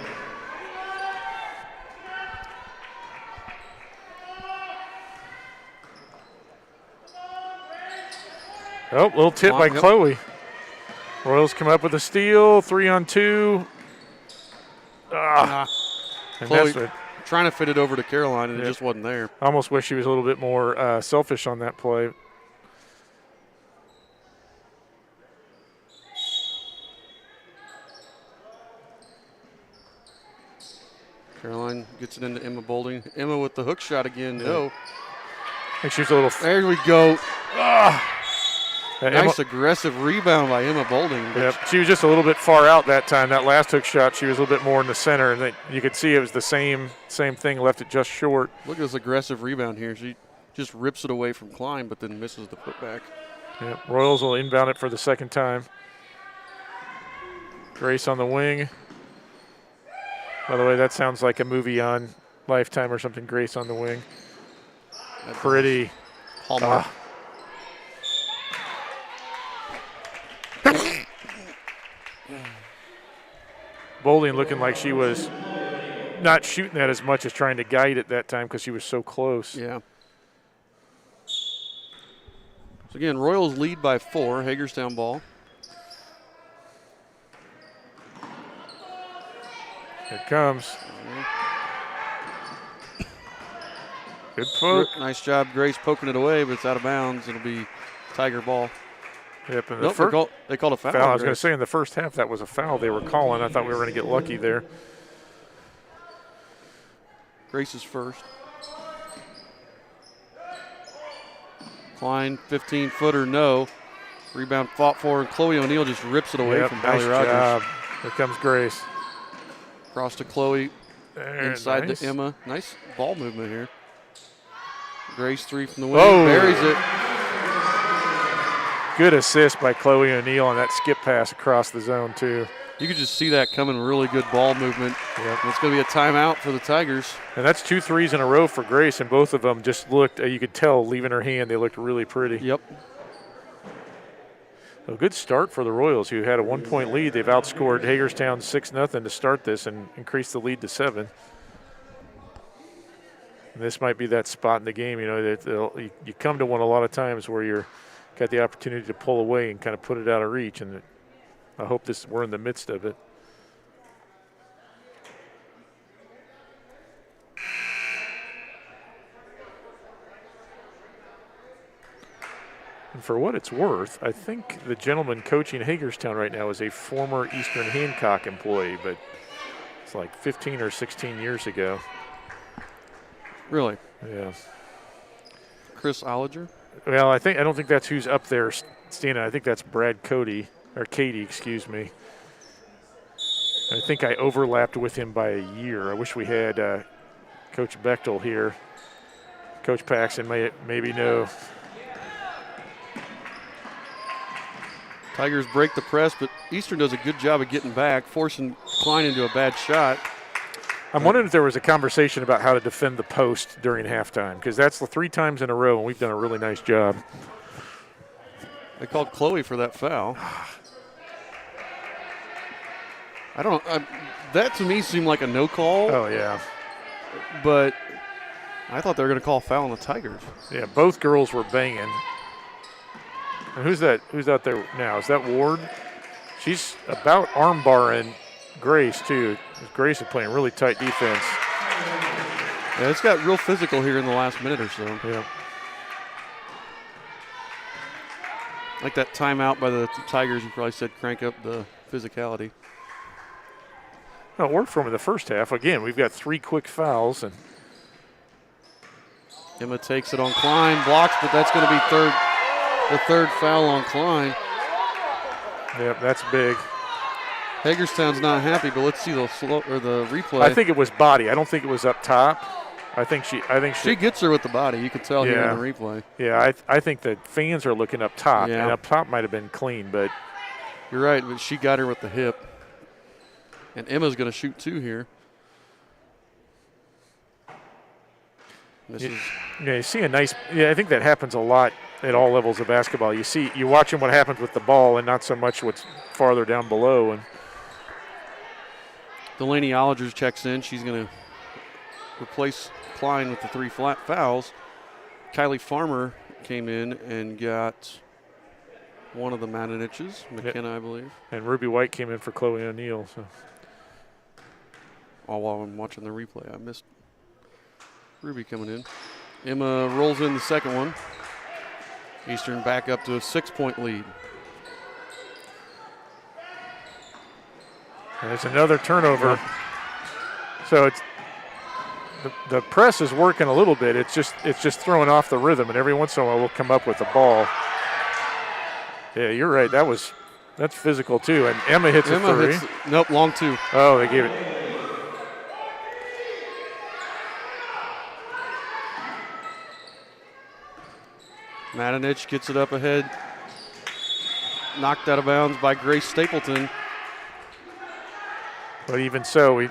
[SPEAKER 2] Oh, little tip by Chloe. Royals come up with a steal, 3-on-2.
[SPEAKER 1] Chloe trying to fit it over to Caroline, and it just wasn't there.
[SPEAKER 2] I almost wish she was a little bit more selfish on that play.
[SPEAKER 1] Caroline gets it into Emma Bolding. Emma with the hook shot again. No.
[SPEAKER 2] I think she's a little.
[SPEAKER 1] There we go. Nice aggressive rebound by Emma Bolding.
[SPEAKER 2] Yep. She was just a little bit far out that time. That last hook shot, she was a little bit more in the center, and you could see it was the same thing, left it just short.
[SPEAKER 1] Look at this aggressive rebound here. She just rips it away from Klein, but then misses the putback.
[SPEAKER 2] Yep. Royals will inbound it for the second time. Grace on the wing. By the way, that sounds like a movie on Lifetime or something. Grace on the wing. Pretty.
[SPEAKER 1] Hallmark.
[SPEAKER 2] Bolding looking like she was not shooting that as much as trying to guide it that time because she was so close.
[SPEAKER 1] Yeah. So again, Royals lead by 4. Hagerstown ball.
[SPEAKER 2] Here it comes. Good poke.
[SPEAKER 1] Nice job, Grace poking it away, but it's out of bounds. It'll be Tiger ball.
[SPEAKER 2] Yep, and
[SPEAKER 1] they called a foul.
[SPEAKER 2] I was going to say in the first half that was a foul they were calling. I thought we were going to get lucky there.
[SPEAKER 1] Grace is first. Klein, 15-footer, no. Rebound fought for, and Chloe O'Neill just rips it away from Hallie Rogers.
[SPEAKER 2] Job. Here comes Grace.
[SPEAKER 1] Cross to Chloe, inside
[SPEAKER 2] nice.
[SPEAKER 1] to Emma. Nice ball movement here. Grace, 3 from the wing, buries it.
[SPEAKER 2] Good assist by Chloe O'Neill on that skip pass across the zone, too.
[SPEAKER 1] You could just see that coming, really good ball movement.
[SPEAKER 2] Yep.
[SPEAKER 1] It's going to be a timeout for the Tigers.
[SPEAKER 2] And that's 2 threes in a row for Grace, and both of them just looked, you could tell, leaving her hand, they looked really pretty.
[SPEAKER 1] Yep.
[SPEAKER 2] A good start for the Royals, who had a 1-point lead. They've outscored Hagerstown 6-0 to start this and increased the lead to 7. And this might be that spot in the game, that you come to one a lot of times where you're got the opportunity to pull away and kind of put it out of reach, and I hope we're in the midst of it. And for what it's worth, I think the gentleman coaching Hagerstown right now is a former Eastern Hancock employee, but it's like 15 or 16 years ago.
[SPEAKER 1] Really?
[SPEAKER 2] Yeah.
[SPEAKER 1] Chris Olliger?
[SPEAKER 2] Well, I don't think that's who's up there standing. I think that's Brad Cody, or Katie, excuse me. I think I overlapped with him by a year. I wish we had Coach Bechtel here. Coach Paxson maybe know.
[SPEAKER 1] Tigers break the press, but Eastern does a good job of getting back, forcing Klein into a bad shot.
[SPEAKER 2] I'm wondering if there was a conversation about how to defend the post during halftime, because that's the 3 times in a row, and we've done a really nice job.
[SPEAKER 1] They called Chloe for that foul. I don't know. That to me seemed like a no call.
[SPEAKER 2] Oh, yeah.
[SPEAKER 1] But I thought they were going to call a foul on the Tigers.
[SPEAKER 2] Yeah, both girls were banging. And who's that? Who's out there now? Is that Ward? She's about arm barring Grace, too. Grace is playing really tight defense.
[SPEAKER 1] Yeah, it's got real physical here in the last minute or so.
[SPEAKER 2] Yeah.
[SPEAKER 1] Like that timeout by the Tigers, you probably said crank up the physicality.
[SPEAKER 2] No, it worked for them in the first half. Again, we've got 3 quick fouls. And
[SPEAKER 1] Emma takes it on Klein, blocks, but that's going to be the third foul on Klein.
[SPEAKER 2] Yep, that's big.
[SPEAKER 1] Hagerstown's not happy, but let's see the replay.
[SPEAKER 2] I think it was body. I don't think it was up top. I think
[SPEAKER 1] she gets her with the body. You can tell here in the replay.
[SPEAKER 2] Yeah, I think the fans are looking up top,
[SPEAKER 1] Yeah.
[SPEAKER 2] and up top might have been clean, but
[SPEAKER 1] you're right. But she got her with the hip, and Emma's going to shoot 2 here.
[SPEAKER 2] You see a nice. Yeah, I think that happens a lot at all levels of basketball. You're watching what happens with the ball, and not so much what's farther down below. And
[SPEAKER 1] Delaney Olliger checks in. She's going to replace Klein with the 3 flat fouls. Kylie Farmer came in and got one of the Matiniches, McKenna, I believe.
[SPEAKER 2] And Ruby White came in for Chloe O'Neill. So.
[SPEAKER 1] All while I'm watching the replay, I missed Ruby coming in. Emma rolls in the second one. Eastern back up to a 6-point lead.
[SPEAKER 2] And there's another turnover. So it's the press is working a little bit. It's just throwing off the rhythm, and every once in a while we'll come up with the ball. Yeah, you're right. That's physical too. And Emma hits a 3.
[SPEAKER 1] Nope, long 2.
[SPEAKER 2] Oh, they gave it.
[SPEAKER 1] Matinich gets it up ahead. Knocked out of bounds by Grace Stapleton.
[SPEAKER 2] But even so,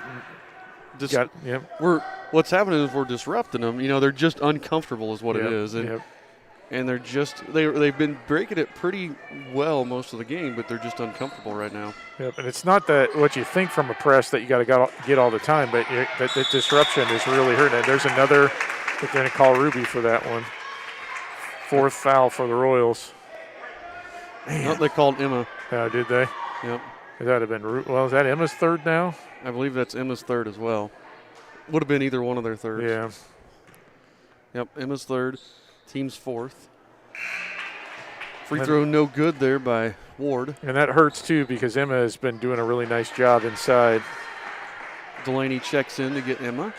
[SPEAKER 1] what's happening is we're disrupting them. You know, they're just uncomfortable is what it is. And they're just they've been breaking it pretty well most of the game, but they're just uncomfortable right now.
[SPEAKER 2] Yep, and it's not that what you think from a press that you got to get all the time, but that the disruption is really hurting. And there's another. They're going to call Ruby for that one. 4th foul for the Royals.
[SPEAKER 1] No, they called Emma.
[SPEAKER 2] Oh, did they?
[SPEAKER 1] Yep.
[SPEAKER 2] That would have been. Well, is that Emma's 3rd now?
[SPEAKER 1] I believe that's Emma's 3rd as well. Would have been either one of their 3rds.
[SPEAKER 2] Yeah.
[SPEAKER 1] Yep, Emma's 3rd. Team's 4th. Free throw no good there by Ward.
[SPEAKER 2] And that hurts too because Emma has been doing a really nice job inside.
[SPEAKER 1] Delaney checks in to get Emma.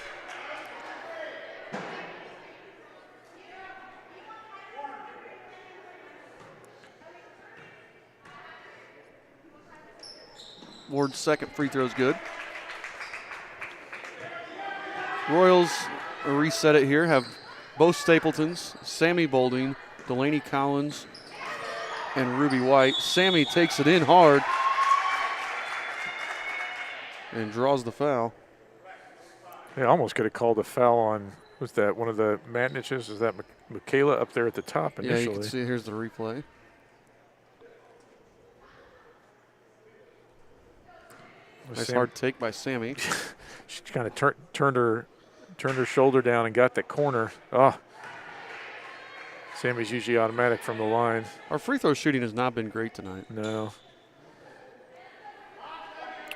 [SPEAKER 1] Ward's second free throw is good. Royals reset it here, have both Stapletons, Sammy Bolding, Delaney Collins, and Ruby White. Sammy takes it in hard and draws the foul.
[SPEAKER 2] They almost could have called a foul on, was that one of the Matiniches? Is that Michaela up there at the top initially?
[SPEAKER 1] Yeah, you can see here's the replay. Nice hard take by Sammy.
[SPEAKER 2] She kind of turned her shoulder down and got the corner. Oh, Sammy's usually automatic from the line.
[SPEAKER 1] Our free throw shooting has not been great tonight.
[SPEAKER 2] No.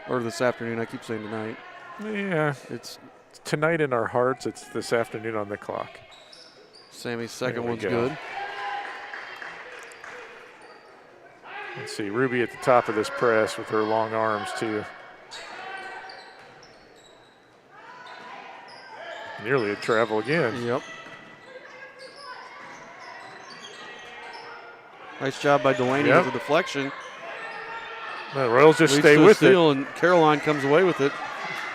[SPEAKER 1] Or this afternoon. I keep saying tonight.
[SPEAKER 2] Yeah, it's tonight in our hearts. It's this afternoon on the clock.
[SPEAKER 1] Sammy's second one's good.
[SPEAKER 2] Let's see, Ruby at the top of this press with her long arms too. nearly a travel again.
[SPEAKER 1] Yep. Nice job by Delaney with the deflection.
[SPEAKER 2] The Royals just
[SPEAKER 1] Leads
[SPEAKER 2] stay
[SPEAKER 1] to a
[SPEAKER 2] with
[SPEAKER 1] steal, and Caroline comes away with it.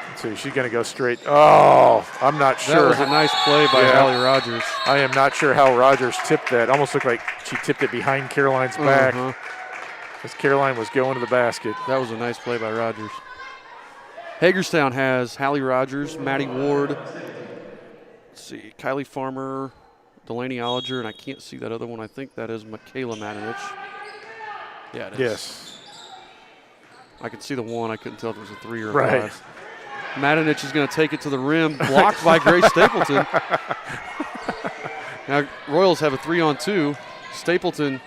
[SPEAKER 2] Let's see, she's going to go straight. Oh, I'm not sure.
[SPEAKER 1] That was a nice play by Hallie Rogers.
[SPEAKER 2] I am not sure how Rogers tipped that. Almost looked like she tipped it behind Caroline's back as Caroline was going to the basket.
[SPEAKER 1] That was a nice play by Rogers. Hagerstown has Hallie Rogers, Maddie Ward, let's see, Kylie Farmer, Delaney Ollinger, and I can't see that other one. I think that is Michaela Matinich. Yeah, it is.
[SPEAKER 2] Yes.
[SPEAKER 1] I could see the one. I couldn't tell if it was a 3 or a
[SPEAKER 2] Right.
[SPEAKER 1] 5. Matinich is going to take it to the rim, blocked by Grace Stapleton. Now, Royals have a 3-on-2. Stapleton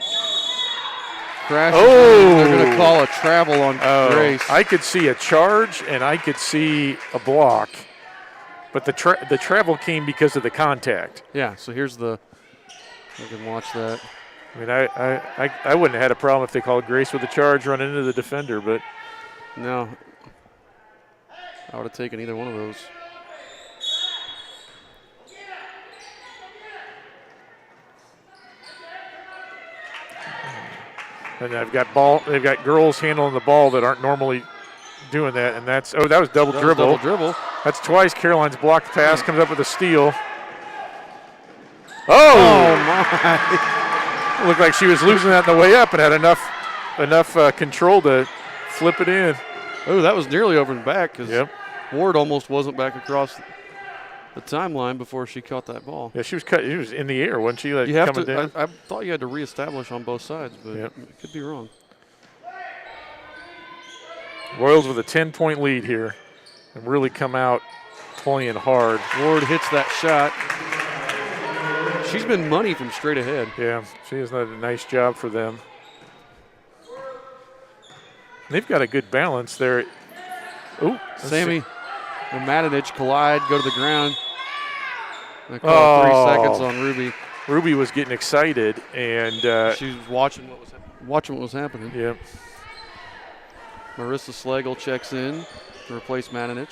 [SPEAKER 1] crashes.
[SPEAKER 2] Oh!
[SPEAKER 1] They're going to call a travel on Grace.
[SPEAKER 2] I could see a charge and I could see a block, but the travel came because of the contact.
[SPEAKER 1] Yeah, so here's the – you can watch that.
[SPEAKER 2] I mean, I wouldn't have had a problem if they called Grace with a charge running into the defender, but
[SPEAKER 1] no. I would have taken either one of those.
[SPEAKER 2] and they've got girls handling the ball that aren't normally doing that, and that was double dribble.
[SPEAKER 1] Double dribble.
[SPEAKER 2] That's twice Caroline's blocked pass, comes up with a steal. Oh
[SPEAKER 1] my.
[SPEAKER 2] It looked like she was losing that on the way up and had enough control to flip it in.
[SPEAKER 1] Oh, that was nearly over and back because
[SPEAKER 2] Yep.
[SPEAKER 1] Ward almost wasn't back across the timeline before she caught that ball.
[SPEAKER 2] Yeah, she was cut. It was in the air, wasn't she? Like
[SPEAKER 1] You have
[SPEAKER 2] coming down?
[SPEAKER 1] I thought you had to reestablish on both sides, but
[SPEAKER 2] Yep.
[SPEAKER 1] it could be wrong.
[SPEAKER 2] Royals with a 10-point lead here and really come out playing hard.
[SPEAKER 1] Ward hits that shot. She's been money from straight ahead.
[SPEAKER 2] Yeah, she has done a nice job for them. They've got a good balance there. Oh,
[SPEAKER 1] Sammy and Matinich collide, go to the ground. They call 3 seconds on Ruby.
[SPEAKER 2] Ruby was getting excited, and
[SPEAKER 1] she was watching what was happening.
[SPEAKER 2] Yeah.
[SPEAKER 1] Marissa Slagle checks in to replace Matinich.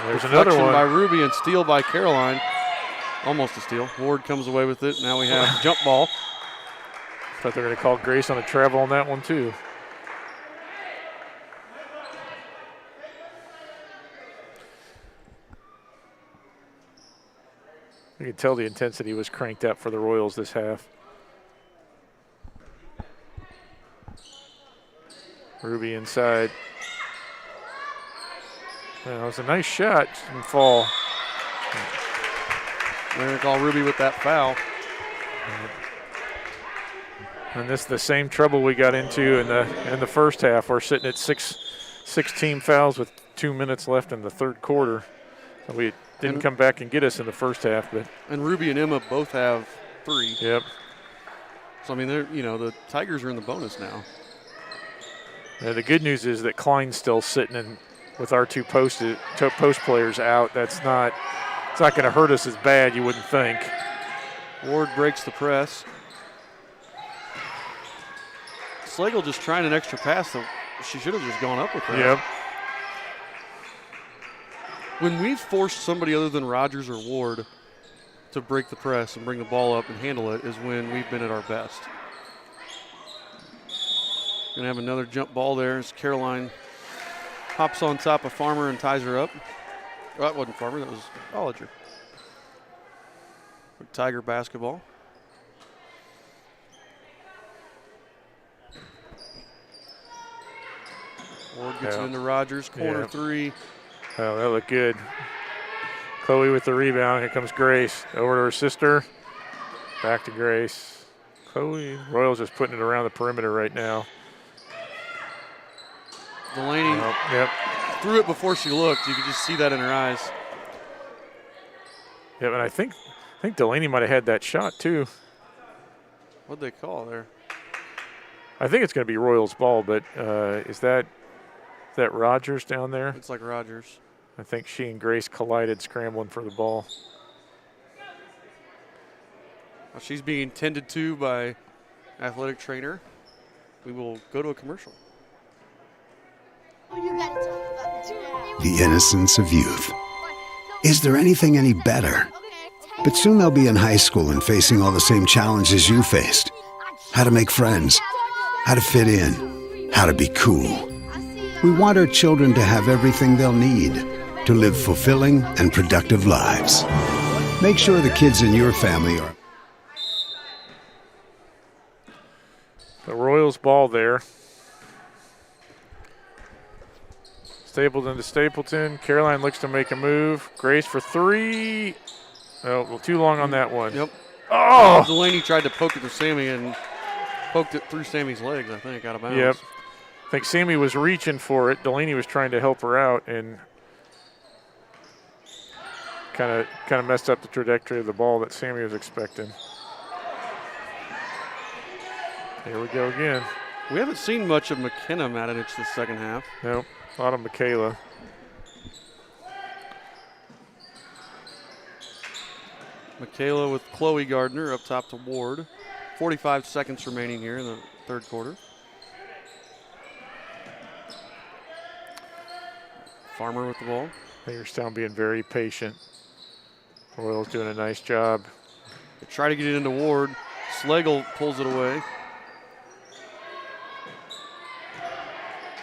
[SPEAKER 2] There's another one
[SPEAKER 1] by Ruby and steal by Caroline. Almost a steal. Ward comes away with it. Now we have jump ball.
[SPEAKER 2] Thought they were going to call Grace on a travel on that one too. You can tell the intensity was cranked up for the Royals this half. Ruby inside. Well, it was a nice shot. Didn't fall.
[SPEAKER 1] They're going to call Ruby with that foul.
[SPEAKER 2] And this is the same trouble we got into in the first half. We're sitting at six team fouls with 2 minutes left in the third quarter. We didn't come back and get us in the first half, but
[SPEAKER 1] Ruby and Emma both have 3.
[SPEAKER 2] Yep.
[SPEAKER 1] So I mean, the Tigers are in the bonus now.
[SPEAKER 2] Yeah, the good news is that Klein's still sitting in with our 2 post players out. It's not going to hurt us as bad, you wouldn't think.
[SPEAKER 1] Ward breaks the press. Slagle just trying an extra pass that she should have just gone up with that.
[SPEAKER 2] Yep.
[SPEAKER 1] When we've forced somebody other than Rogers or Ward to break the press and bring the ball up and handle it is when we've been at our best. Gonna have another jump ball there as Caroline hops on top of Farmer and ties her up. Oh, that wasn't Farmer, that was Ollinger. Tiger basketball. Ward gets it into Rogers, corner 3.
[SPEAKER 2] Oh, that looked good. Chloe with the rebound. Here comes Grace. Over to her sister. Back to Grace. Chloe. Royals just putting it around the perimeter right now.
[SPEAKER 1] Delaney threw it before she looked. You could just see that in her eyes.
[SPEAKER 2] Yep, and I think Delaney might have had that shot too.
[SPEAKER 1] What'd they call there?
[SPEAKER 2] I think it's going to be Royals ball, but is that Rogers down there?
[SPEAKER 1] It's like Rogers.
[SPEAKER 2] I think she and Grace collided scrambling for the ball.
[SPEAKER 1] Well, she's being tended to by athletic trainer. We will go to a commercial.
[SPEAKER 3] The innocence of youth. Is there anything any better? But soon they'll be in high school and facing all the same challenges you faced. How to make friends, how to fit in, how to be cool. We want our children to have everything they'll need to live fulfilling and productive lives. Make sure the kids in your family are...
[SPEAKER 2] The Royals ball there. Stapleton to Stapleton. Caroline looks to make a move. Grace for three. Oh, well, too long on that one.
[SPEAKER 1] Yep.
[SPEAKER 2] Oh!
[SPEAKER 1] Delaney tried to poke it to Sammy and poked it through Sammy's legs, I think, out of bounds.
[SPEAKER 2] Yep. I think Sammy was reaching for it. Delaney was trying to help her out and kind of messed up the trajectory of the ball that Sammy was expecting. Here we go again.
[SPEAKER 1] We haven't seen much of McKenna Matinich this second half.
[SPEAKER 2] Nope, a lot of Michaela.
[SPEAKER 1] Michaela with Chloe Gardner up top to Ward. 45 seconds remaining here in the third quarter. Farmer with the ball.
[SPEAKER 2] Hagerstown being very patient. Royals doing a nice job.
[SPEAKER 1] They try to get it into Ward. Slagle pulls it away.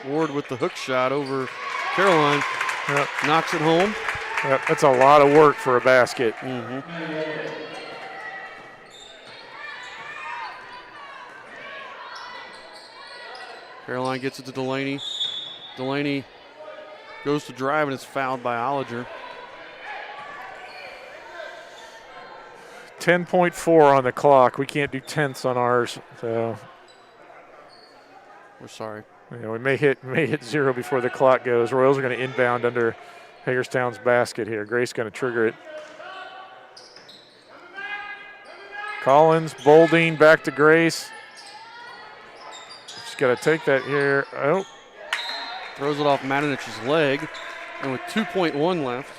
[SPEAKER 1] Ward with the hook shot over Caroline.
[SPEAKER 2] Yep.
[SPEAKER 1] Knocks it home.
[SPEAKER 2] Yep, that's a lot of work for a basket.
[SPEAKER 1] Caroline gets it to Delaney. Delaney goes to drive and is fouled by Ollinger.
[SPEAKER 2] 10.4 on the clock. We can't do tenths on ours, so
[SPEAKER 1] we're sorry.
[SPEAKER 2] We may hit zero before the clock goes. Royals are going to inbound under Hagerstown's basket here. Grace going to trigger it. Collins, Bolding, back to Grace. She's got to take that here. Oh.
[SPEAKER 1] Throws it off Matinich's leg. And with 2.1 left,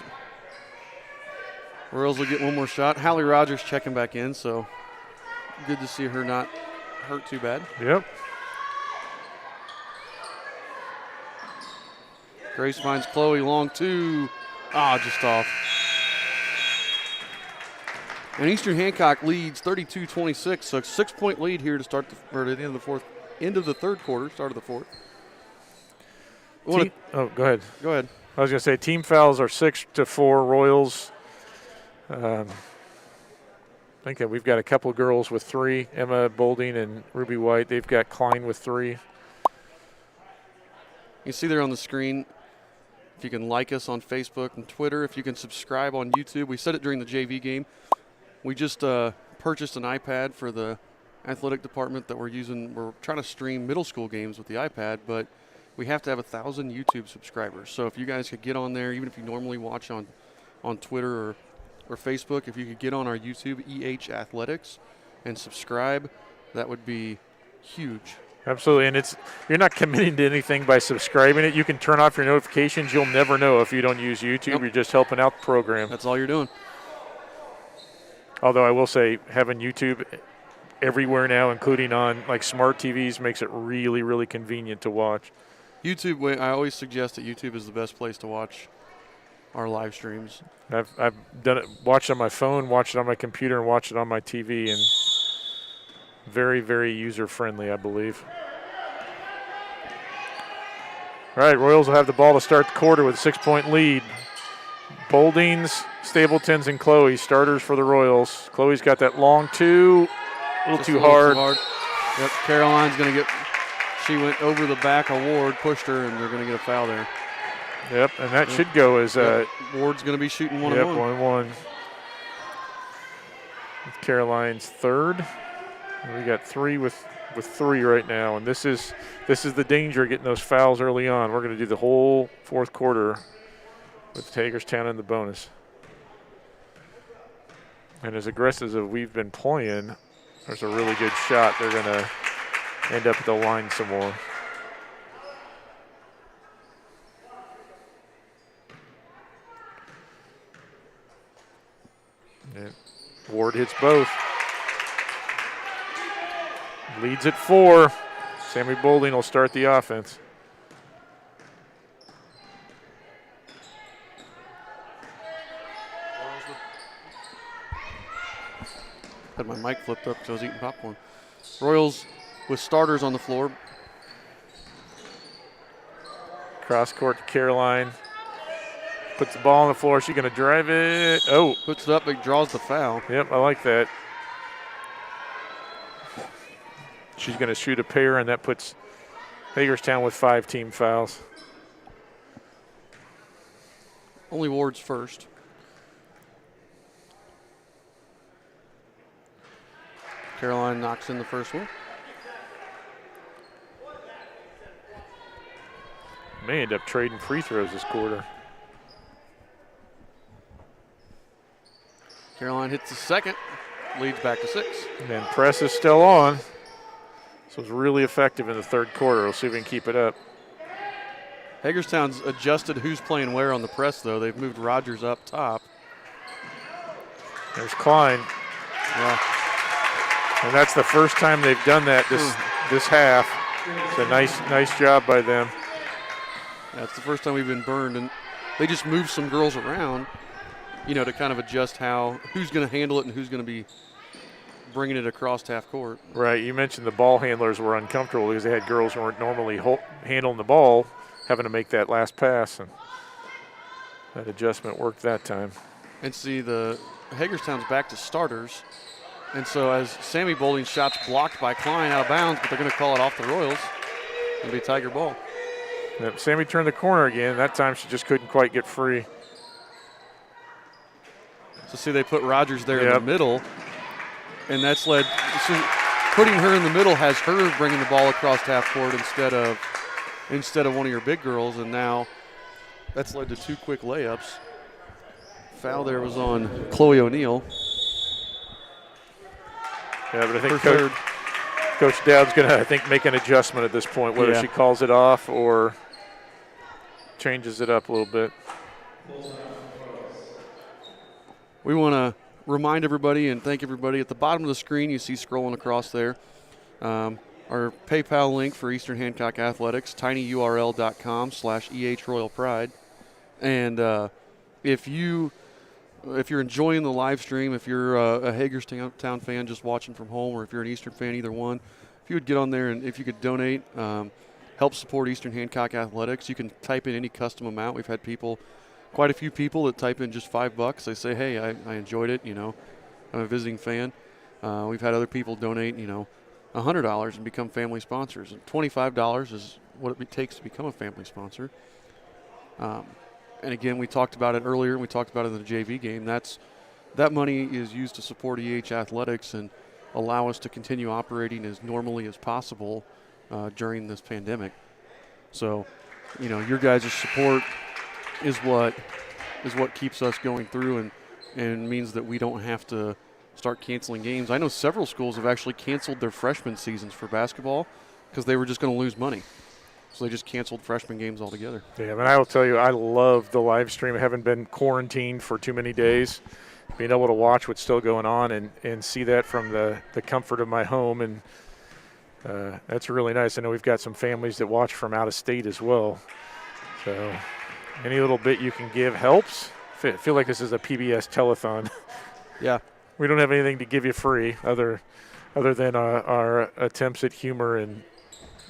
[SPEAKER 1] Royals will get one more shot. Hallie Rogers checking back in, so good to see her not hurt too bad.
[SPEAKER 2] Yep.
[SPEAKER 1] Grace finds Chloe, long two. Just off. And Eastern Hancock leads 32-26, so a 6-point lead here to start at the end of the third quarter, start of the fourth.
[SPEAKER 2] Go ahead.
[SPEAKER 1] Go ahead.
[SPEAKER 2] I was going to say team fouls are 6-4 Royals. I think that we've got a couple girls with 3, Emma Bolding and Ruby White. They've got Klein with 3.
[SPEAKER 1] You see there on the screen, if you can like us on Facebook and Twitter, if you can subscribe on YouTube. We said it during the JV game. We just purchased an iPad for the athletic department that we're using. We're trying to stream middle school games with the iPad, but we have to have 1,000 YouTube subscribers. So if you guys could get on there, even if you normally watch on Twitter or Facebook, if you could get on our YouTube, EH Athletics, and subscribe, that would be huge.
[SPEAKER 2] Absolutely, and you're not committing to anything by subscribing it. You can turn off your notifications. You'll never know if you don't use YouTube. Nope. You're just helping out the program.
[SPEAKER 1] That's all you're doing.
[SPEAKER 2] Although I will say having YouTube everywhere now, including on like smart TVs, makes it really, really convenient to watch.
[SPEAKER 1] YouTube, I always suggest that YouTube is the best place to watch our live streams.
[SPEAKER 2] I've done it, watched it on my phone, watched it on my computer, and watched it on my TV, and very, very user-friendly, I believe. All right, Royals will have the ball to start the quarter with a 6-point lead. Boldings, Stapletons, and Chloe, starters for the Royals. Chloe's got that long two, a little too hard.
[SPEAKER 1] Yep, Caroline's going to get, she went over the back of Ward, pushed her, and they're going to get a foul there.
[SPEAKER 2] Yep, and that should go as
[SPEAKER 1] Ward's going to be shooting 1-1.
[SPEAKER 2] Yep, 1-1. Caroline's third. We got 3 with 3 right now, and this is the danger of getting those fouls early on. We're going to do the whole fourth quarter with Hagerstown in the bonus. And as aggressive as we've been playing, there's a really good shot. They're going to end up at the line some more. And Ward hits both. Leads at 4. Sammy Bolding will start the offense.
[SPEAKER 1] Had my mic flipped up because I was eating popcorn. Royals with starters on the floor.
[SPEAKER 2] Cross court to Caroline. Puts the ball on the floor. She's going to drive it. Oh.
[SPEAKER 1] Puts it up, it draws the foul.
[SPEAKER 2] Yep, I like that. She's going to shoot a pair, and that puts Hagerstown with 5 team fouls.
[SPEAKER 1] Only Ward's first. Caroline knocks in the first one.
[SPEAKER 2] May end up trading free throws this quarter.
[SPEAKER 1] Caroline hits the second, leads back to 6.
[SPEAKER 2] And press is still on. So it's really effective in the third quarter. We'll see if we can keep it up.
[SPEAKER 1] Hagerstown's adjusted who's playing where on the press, though. They've moved Rogers up top.
[SPEAKER 2] There's Klein.
[SPEAKER 1] Yeah.
[SPEAKER 2] And that's the first time they've done that this half. It's a nice job by them.
[SPEAKER 1] Yeah, it's the first time we've been burned, and they just moved some girls around, to kind of adjust who's going to handle it and who's going to be bringing it across half court.
[SPEAKER 2] Right. You mentioned the ball handlers were uncomfortable because they had girls who weren't normally handling the ball, having to make that last pass, and that adjustment worked that time.
[SPEAKER 1] And see, the Hagerstown's back to starters, and so as Sammy Boulding's shot's blocked by Klein out of bounds, but they're going to call it off the Royals. It'll be Tiger ball.
[SPEAKER 2] Yep, Sammy turned the corner again. That time she just couldn't quite get free.
[SPEAKER 1] So see, they put Rogers there in the middle, and that's led. So putting her in the middle has her bringing the ball across half court instead of one of your big girls, and now that's led to 2 quick layups. Foul there was on Chloe O'Neill.
[SPEAKER 2] Yeah, but I think Coach Dowd's going to, I think, make an adjustment at this point, whether she calls it off or changes it up a little bit.
[SPEAKER 1] We want to remind everybody and thank everybody. At the bottom of the screen, you see scrolling across there, our PayPal link for Eastern Hancock Athletics, tinyurl.com/EH Royal Pride. And if you're enjoying the live stream, if you're a Hagerstown fan just watching from home, or if you're an Eastern fan, either one, if you would get on there and if you could donate, help support Eastern Hancock Athletics. You can type in any custom amount. We've had quite a few people that type in just $5. They say, hey, I enjoyed it, I'm a visiting fan. We've had other people donate, $100 and become family sponsors. And $25 is what it takes to become a family sponsor. And again, we talked about it earlier, and we talked about it in the JV game. That money is used to support EH Athletics and allow us to continue operating as normally as possible during this pandemic. So, your guys' support is what keeps us going through and means that we don't have to start canceling games. I know several schools have actually canceled their freshman seasons for basketball because they were just going to lose money. So they just canceled freshman games altogether.
[SPEAKER 2] Yeah, but I will tell you, I love the live stream. I haven't been quarantined for too many days. Being able to watch what's still going on and see that from the comfort of my home, and that's really nice. I know we've got some families that watch from out of state as well. So any little bit you can give helps. I feel like this is a PBS telethon.
[SPEAKER 1] Yeah.
[SPEAKER 2] We don't have anything to give you free other than our attempts at humor and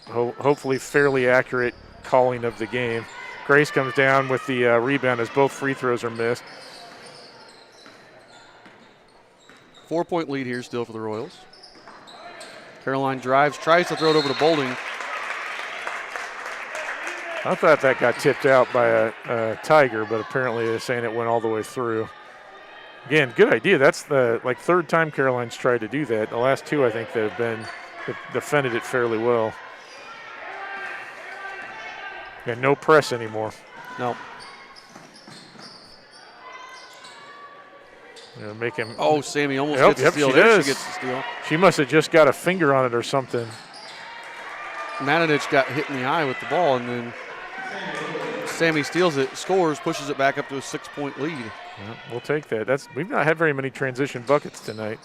[SPEAKER 2] hopefully fairly accurate calling of the game. Grace comes down with the rebound as both free throws are missed.
[SPEAKER 1] 4-point lead here still for the Royals. Caroline drives, tries to throw it over to Boulding.
[SPEAKER 2] I thought that got tipped out by a Tiger, but apparently they're saying it went all the way through. Again, good idea. That's the third time Caroline's tried to do that. The last 2, I think, they've defended it fairly well. And no press anymore.
[SPEAKER 1] No.
[SPEAKER 2] Make him.
[SPEAKER 1] Oh, Sammy almost gets the steal.
[SPEAKER 2] She
[SPEAKER 1] there
[SPEAKER 2] does.
[SPEAKER 1] She gets the steal.
[SPEAKER 2] She must have just got a finger on it or something.
[SPEAKER 1] Mananich got hit in the eye with the ball, and then Sammy steals it, scores, pushes it back up to a 6-point lead.
[SPEAKER 2] Yeah, we'll take that. We've not had very many transition buckets tonight.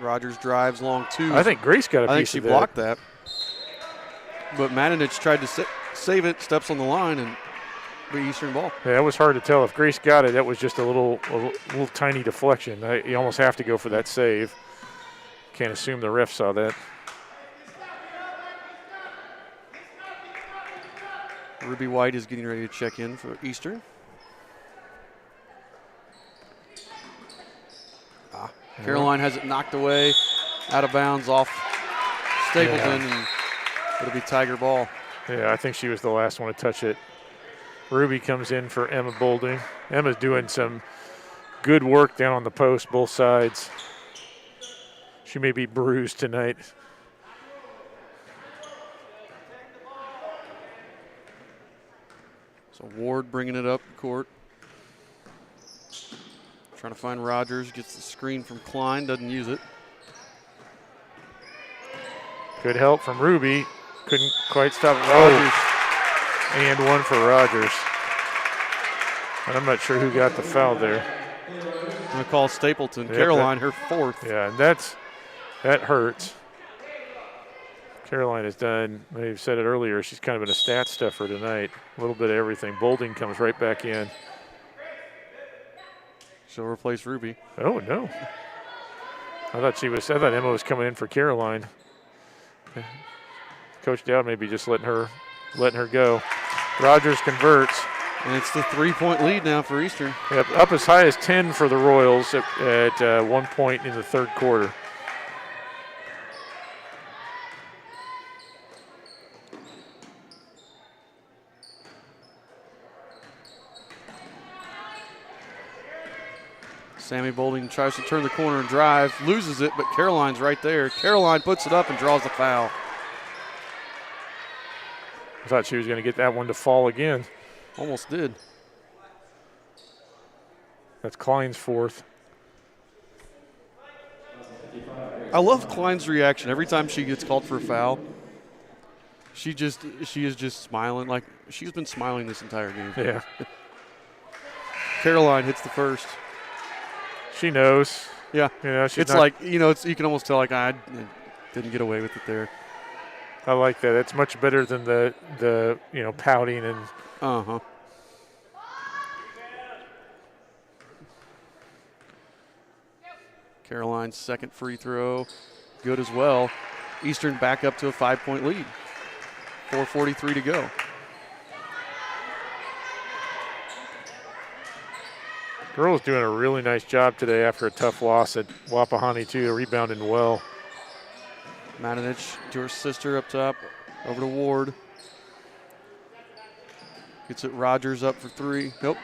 [SPEAKER 1] Rogers drives long 2.
[SPEAKER 2] I think Grace got a piece of that.
[SPEAKER 1] I think she blocked that. But Mananich tried to save it, steps on the line, and be Eastern ball.
[SPEAKER 2] Yeah, it was hard to tell. If Grace got it, that was just a little tiny deflection. You almost have to go for that save. Can't assume the ref saw that.
[SPEAKER 1] Ruby White is getting ready to check in for Eastern. Caroline has it knocked away, out of bounds off Stapleton, and it'll be Tiger ball.
[SPEAKER 2] Yeah, I think she was the last one to touch it. Ruby comes in for Emma Boulding. Emma's doing some good work down on the post, both sides. She may be bruised tonight.
[SPEAKER 1] So Ward bringing it up court. Trying to find Rogers, gets the screen from Klein, doesn't use it.
[SPEAKER 2] Good help from Ruby. Couldn't quite stop Rogers. And one for Rogers. And I'm not sure who got the foul there.
[SPEAKER 1] I'm going to call Stapleton. Caroline, her fourth.
[SPEAKER 2] Yeah, and that hurts. Caroline has done, I've said it earlier, she's kind of been a stat stuffer tonight. A little bit of everything. Boulding comes right back in.
[SPEAKER 1] She'll replace Ruby.
[SPEAKER 2] Oh, no. I thought Emma was coming in for Caroline. Coach Dowd maybe just letting her go. Rogers converts.
[SPEAKER 1] And it's the 3-point lead now for Eastern.
[SPEAKER 2] Yep, up as high as 10 for the Royals at 1 point in the third quarter.
[SPEAKER 1] Sammy Boulding tries to turn the corner and drive, loses it, but Caroline's right there. Caroline puts it up and draws the foul.
[SPEAKER 2] I thought she was going to get that one to fall again.
[SPEAKER 1] Almost did.
[SPEAKER 2] That's Klein's fourth.
[SPEAKER 1] I love Klein's reaction every time she gets called for a foul. She is just smiling, like she's been smiling this entire game.
[SPEAKER 2] Yeah.
[SPEAKER 1] Caroline hits the first.
[SPEAKER 2] She knows.
[SPEAKER 1] Yeah.
[SPEAKER 2] You know,
[SPEAKER 1] it's like, you can almost tell, like, I didn't get away with it there.
[SPEAKER 2] I like that. It's much better than the pouting and.
[SPEAKER 1] Uh-huh. Caroline's second free throw, good as well. Eastern back up to a 5-point lead. 4:43 to go.
[SPEAKER 2] Girls doing a really nice job today after a tough loss at Wapahani, too, rebounding well.
[SPEAKER 1] Matinich to her sister up top, over to Ward. Gets it Rogers up for three. Nope.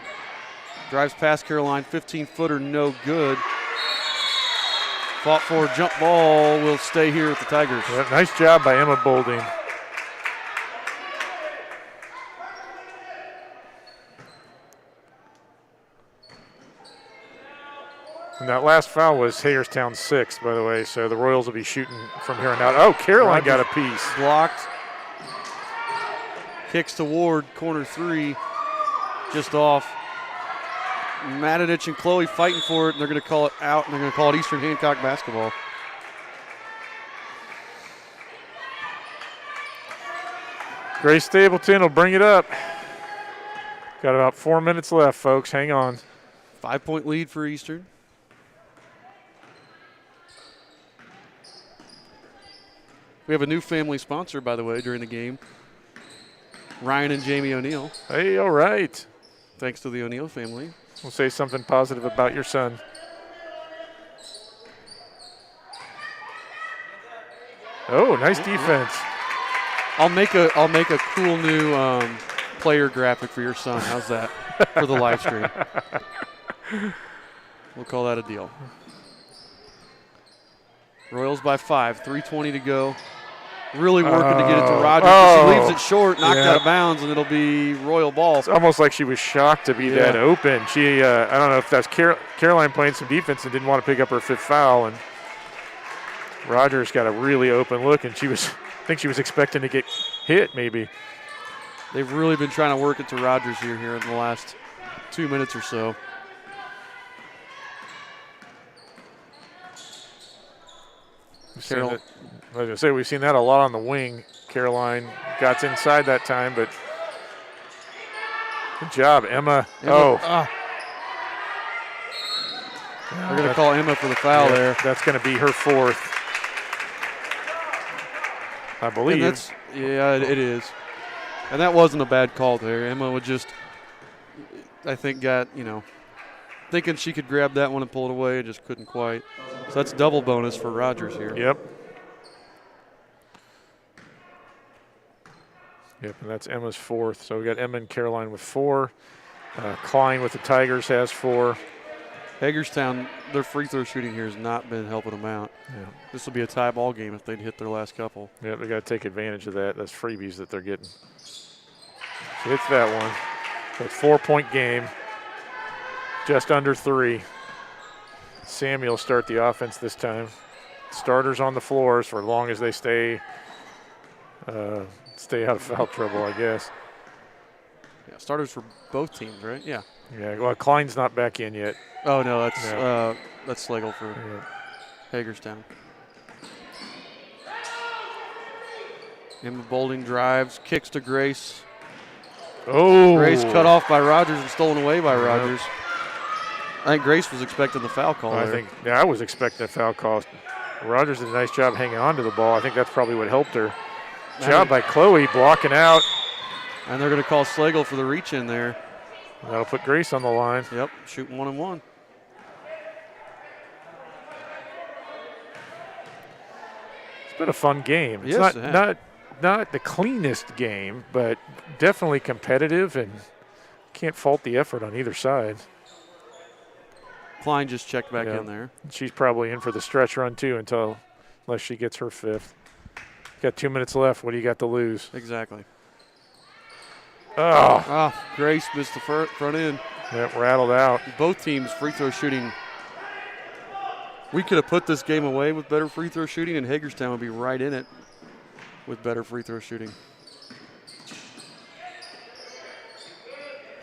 [SPEAKER 1] Drives past Caroline, 15-footer, no good. Fought for jump ball, will stay here with the Tigers.
[SPEAKER 2] Yeah, nice job by Emma Boulding. And that last foul was Hagerstown's sixth, by the way, so the Royals will be shooting from here on out. Oh, Caroline got a piece.
[SPEAKER 1] Blocked. Kicks to Ward, corner three, just off. Matinich and Chloe fighting for it, and they're going to call it out, and they're going to call it Eastern Hancock basketball.
[SPEAKER 2] Grace Stapleton will bring it up. Got about 4 minutes left, folks. Hang on.
[SPEAKER 1] 5-point lead for Eastern. We have a new family sponsor, by the way, during the game. Ryan and Jamie O'Neill.
[SPEAKER 2] Hey, all right.
[SPEAKER 1] Thanks to the O'Neill family.
[SPEAKER 2] We'll say something positive about your son. Oh, nice defense.
[SPEAKER 1] I'll make a cool new player graphic for your son. How's that for the live stream? We'll call that a deal. Royals by 5, 3:20 to go. Really working to get it to Rogers. She leaves it short, knocked out of bounds, and it'll be Royal ball.
[SPEAKER 2] It's almost like she was shocked to be that open. She, I don't know if that's Caroline playing some defense and didn't want to pick up her fifth foul, and Rogers got a really open look, and I think she was expecting to get hit maybe.
[SPEAKER 1] They've really been trying to work it to Rogers here in the last 2 minutes or so.
[SPEAKER 2] I was going to say, we've seen that a lot on the wing. Caroline got inside that time, but Good job, Emma.
[SPEAKER 1] They're going to call Emma for the foul there.
[SPEAKER 2] That's going to be her fourth, I believe.
[SPEAKER 1] It is. And that wasn't a bad call there. Emma would just, I think, thinking she could grab that one and pull it away, just couldn't quite. So that's double bonus for Rogers here.
[SPEAKER 2] Yep, and that's Emma's fourth. So we got Emma and Caroline with 4. Klein with the Tigers has 4.
[SPEAKER 1] Hagerstown, their free throw shooting here has not been helping them out.
[SPEAKER 2] Yeah.
[SPEAKER 1] This will be a tie ball game if they'd hit their last couple.
[SPEAKER 2] Yeah, they got to take advantage of that. That's freebies that they're getting. She hits that one. So it's 4-point game. Just under 3. Sammy will start the offense this time. Starters on the floors for as long as they stay out of foul trouble, I guess.
[SPEAKER 1] Yeah, starters for both teams, right? Yeah.
[SPEAKER 2] Yeah. Well, Klein's not back in yet.
[SPEAKER 1] Oh no, that's Slagle for Hagerstown. Emma Bolding drives, kicks to Grace.
[SPEAKER 2] Oh.
[SPEAKER 1] Grace cut off by Rogers and stolen away by Rogers. I think Grace was expecting the foul call there.
[SPEAKER 2] I was expecting a foul call. Rogers did a nice job hanging on to the ball. I think that's probably what helped her. Job by Chloe blocking out.
[SPEAKER 1] And they're going to call Slagle for the reach in there.
[SPEAKER 2] That'll put Grace on the line.
[SPEAKER 1] Yep, shooting 1 and 1.
[SPEAKER 2] It's been a fun game. It's
[SPEAKER 1] Yes,
[SPEAKER 2] not the cleanest game, but definitely competitive, and can't fault the effort on either side.
[SPEAKER 1] Klein just checked back in there.
[SPEAKER 2] She's probably in for the stretch run too unless she gets her 5th. Got 2 minutes left. What do you got to lose?
[SPEAKER 1] Exactly.
[SPEAKER 2] Oh.
[SPEAKER 1] Grace missed the front end.
[SPEAKER 2] Yep, rattled out.
[SPEAKER 1] Both teams free throw shooting. We could have put this game away with better free throw shooting, and Hagerstown would be right in it with better free throw shooting.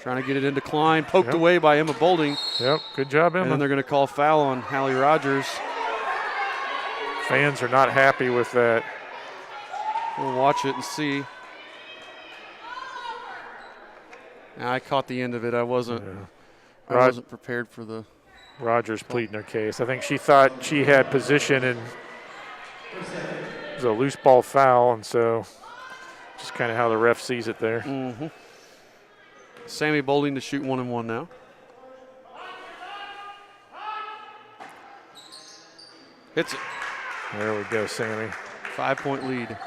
[SPEAKER 1] Trying to get it into Klein, poked away by Emma Bolding.
[SPEAKER 2] Yep, good job, Emma.
[SPEAKER 1] And then they're going to call foul on Hallie Rogers.
[SPEAKER 2] Fans are not happy with that.
[SPEAKER 1] We'll watch it and see. I caught the end of it. I wasn't prepared for the.
[SPEAKER 2] Rogers pleading her case. I think she thought she had position and it was a loose ball foul, and so just kind of how the ref sees it there.
[SPEAKER 1] Mm-hmm. Sammy Bolding to shoot 1 and 1 now. Hits it.
[SPEAKER 2] There we go, Sammy.
[SPEAKER 1] 5-point lead.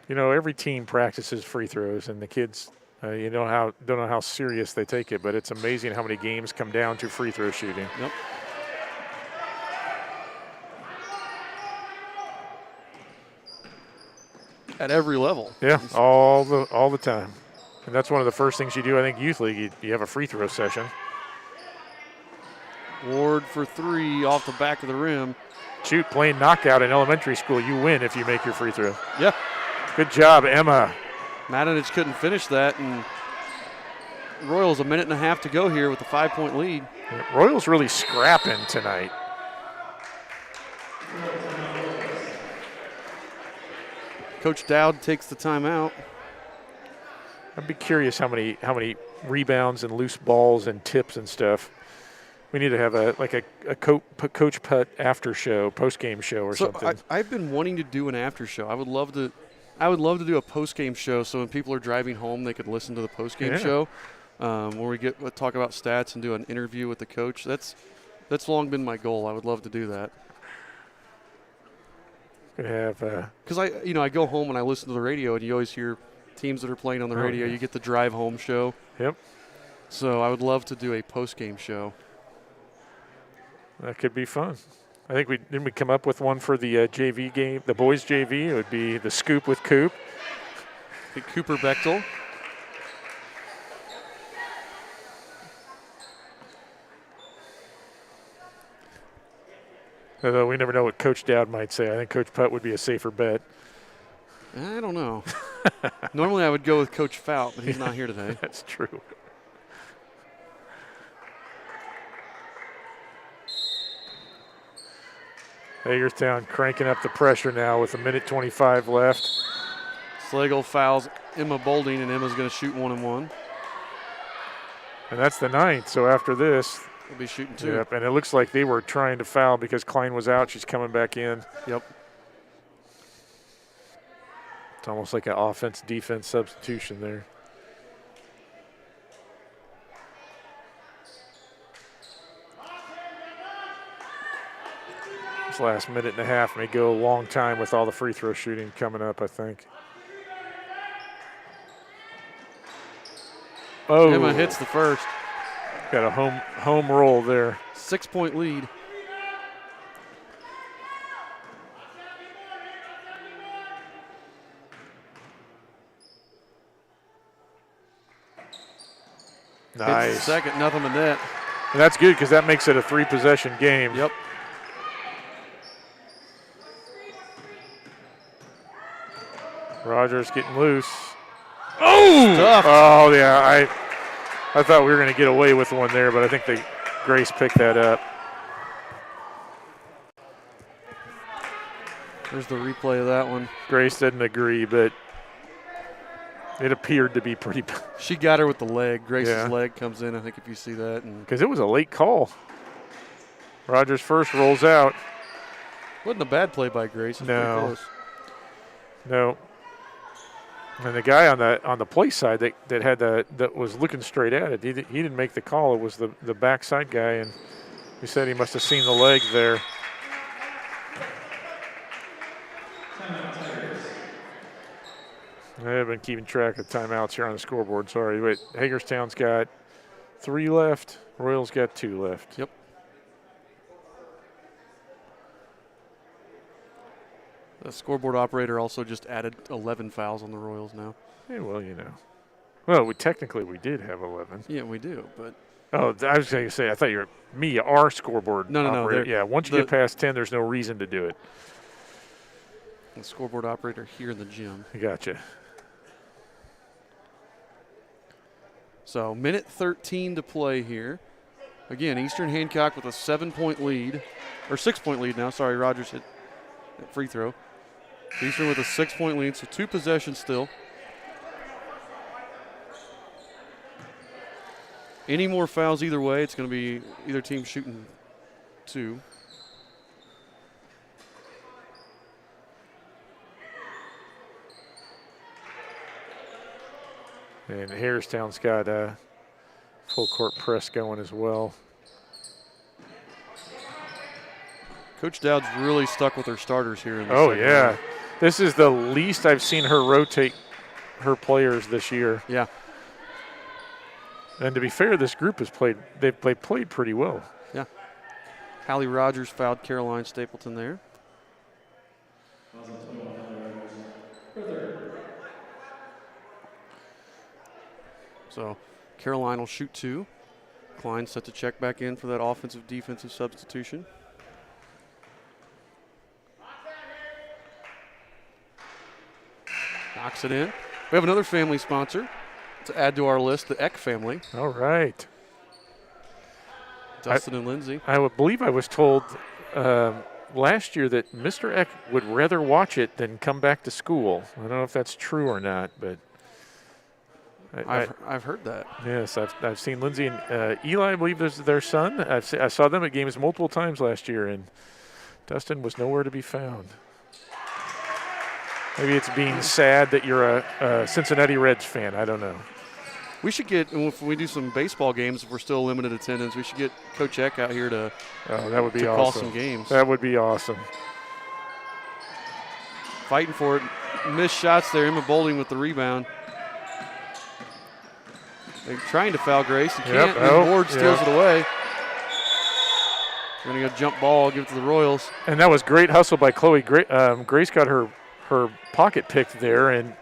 [SPEAKER 2] You know, every team practices free throws, and the kids, don't know how serious they take it, but it's amazing how many games come down to free throw shooting.
[SPEAKER 1] Yep. At every level.
[SPEAKER 2] Yeah, all the time. And that's one of the first things you do, I think, youth league, you have a free throw session.
[SPEAKER 1] Ward for 3 off the back of the rim.
[SPEAKER 2] Shoot, playing knockout in elementary school, you win if you make your free throw.
[SPEAKER 1] Yeah.
[SPEAKER 2] Good job, Emma.
[SPEAKER 1] Matinich couldn't finish that, and Royals 1.5 minutes to go here with a 5-point lead.
[SPEAKER 2] Yeah, Royals really scrapping tonight.
[SPEAKER 1] Coach Dowd takes the timeout.
[SPEAKER 2] I'd be curious how many rebounds and loose balls and tips and stuff. We need to have a Coach Putt after show, post game show or something.
[SPEAKER 1] I've been wanting to do an after show. I would love to do a post game show, so when people are driving home, they could listen to the post game show, where we talk about stats and do an interview with the coach. That's long been my goal. I would love to do that.
[SPEAKER 2] Could have
[SPEAKER 1] because I go home and I listen to the radio, and you always hear teams that are playing on the radio. You get the drive home show.
[SPEAKER 2] Yep.
[SPEAKER 1] So I would love to do a post game show.
[SPEAKER 2] That could be fun. I think didn't we come up with one for the JV game, the boys JV? It would be the Scoop with Coop.
[SPEAKER 1] Cooper Bechtel.
[SPEAKER 2] Although we never know what Coach Dowd might say. I think Coach Putt would be a safer bet.
[SPEAKER 1] I don't know. Normally I would go with Coach Fout, but he's not here today.
[SPEAKER 2] That's true. Hagerstown cranking up the pressure now with 1:25 left.
[SPEAKER 1] Slagle fouls Emma Bolding, and Emma's going to shoot 1 and 1.
[SPEAKER 2] And that's the 9th. So after this,
[SPEAKER 1] We'll be shooting 2.
[SPEAKER 2] yep, and it looks like they were trying to foul because Klein was out. She's coming back in.
[SPEAKER 1] Yep.
[SPEAKER 2] It's almost like an offense-defense substitution there. This last minute and a half may go a long time with all the free throw shooting coming up, I think. Oh,
[SPEAKER 1] Emma hits the first.
[SPEAKER 2] got a home roll there.
[SPEAKER 1] 6-point lead.
[SPEAKER 2] Nice.
[SPEAKER 1] Hits the second, nothing but net.
[SPEAKER 2] And that's good because that makes it a 3-possession game.
[SPEAKER 1] Yep.
[SPEAKER 2] Rogers getting loose. Oh!
[SPEAKER 1] Stuffed.
[SPEAKER 2] Oh, yeah. I thought we were going to get away with one there, but I think Grace picked that up.
[SPEAKER 1] There's the replay of that one.
[SPEAKER 2] Grace didn't agree, but it appeared to be pretty bad.
[SPEAKER 1] She got her with the leg. Grace's
[SPEAKER 2] Yeah.
[SPEAKER 1] leg comes in, I think, if you see that. And
[SPEAKER 2] Because it was a late call. Rogers first rolls out.
[SPEAKER 1] wasn't a bad play by Grace. It was pretty
[SPEAKER 2] No.
[SPEAKER 1] close.
[SPEAKER 2] No. And the guy on the play side that had that was looking straight at it, he didn't make the call. It was the backside guy, and he said he must have seen the leg there. I've been keeping track of timeouts here on the scoreboard. Sorry, wait. Hagerstown's got 3 left. Royals got 2 left.
[SPEAKER 1] Yep. The scoreboard operator also just added 11 fouls on the Royals now.
[SPEAKER 2] Yeah, well, you know. Well, technically we did have 11.
[SPEAKER 1] Yeah, we do, but
[SPEAKER 2] Oh, I was going to say, I thought you were our scoreboard
[SPEAKER 1] No.
[SPEAKER 2] operator. Yeah, once you get past 10, there's no reason to do it.
[SPEAKER 1] the scoreboard operator here in the gym.
[SPEAKER 2] I gotcha.
[SPEAKER 1] So, minute 13 to play here. Again, Eastern Hancock with a 7-point lead, or 6-point lead now. Sorry, Rogers hit that free throw. Eastern with a 6-point lead, so 2 possessions still. Any more fouls either way, it's going to be either team shooting 2.
[SPEAKER 2] And Hagerstown's got a full court press going as well.
[SPEAKER 1] Coach Dowd's really stuck with her starters here in the
[SPEAKER 2] Oh,
[SPEAKER 1] second
[SPEAKER 2] yeah.
[SPEAKER 1] half.
[SPEAKER 2] This is the least I've seen her rotate her players this year.
[SPEAKER 1] Yeah.
[SPEAKER 2] And to be fair, this group has played pretty well.
[SPEAKER 1] Yeah. Hallie Rogers fouled Caroline Stapleton there. So Caroline will shoot 2. Klein set to check back in for that offensive-defensive substitution. Knocks it in. We have another family sponsor to add to our list, the Eck family.
[SPEAKER 2] All right.
[SPEAKER 1] Dustin and Lindsay.
[SPEAKER 2] I would believe I was told last year that Mr. Eck would rather watch it than come back to school. I don't know if that's true or not, but
[SPEAKER 1] I've heard that.
[SPEAKER 2] yes, I've seen Lindsay and Eli, I believe is their son. I saw them at games multiple times last year, and Dustin was nowhere to be found. Maybe it's being sad that you're a Cincinnati Reds fan. I don't know.
[SPEAKER 1] We should get, if we do some baseball games, if we're still limited attendance, we should get Coach Eck out here to
[SPEAKER 2] That would be
[SPEAKER 1] to
[SPEAKER 2] awesome.
[SPEAKER 1] call some games.
[SPEAKER 2] That would be awesome.
[SPEAKER 1] Fighting for it. Missed shots there. Emma Bolding with the rebound. They're trying to foul Grace. You can't. And Ward steals it away. We're going to go jump ball, give it to the Royals.
[SPEAKER 2] And that was great hustle by Chloe. Grace got her pocket picked there, and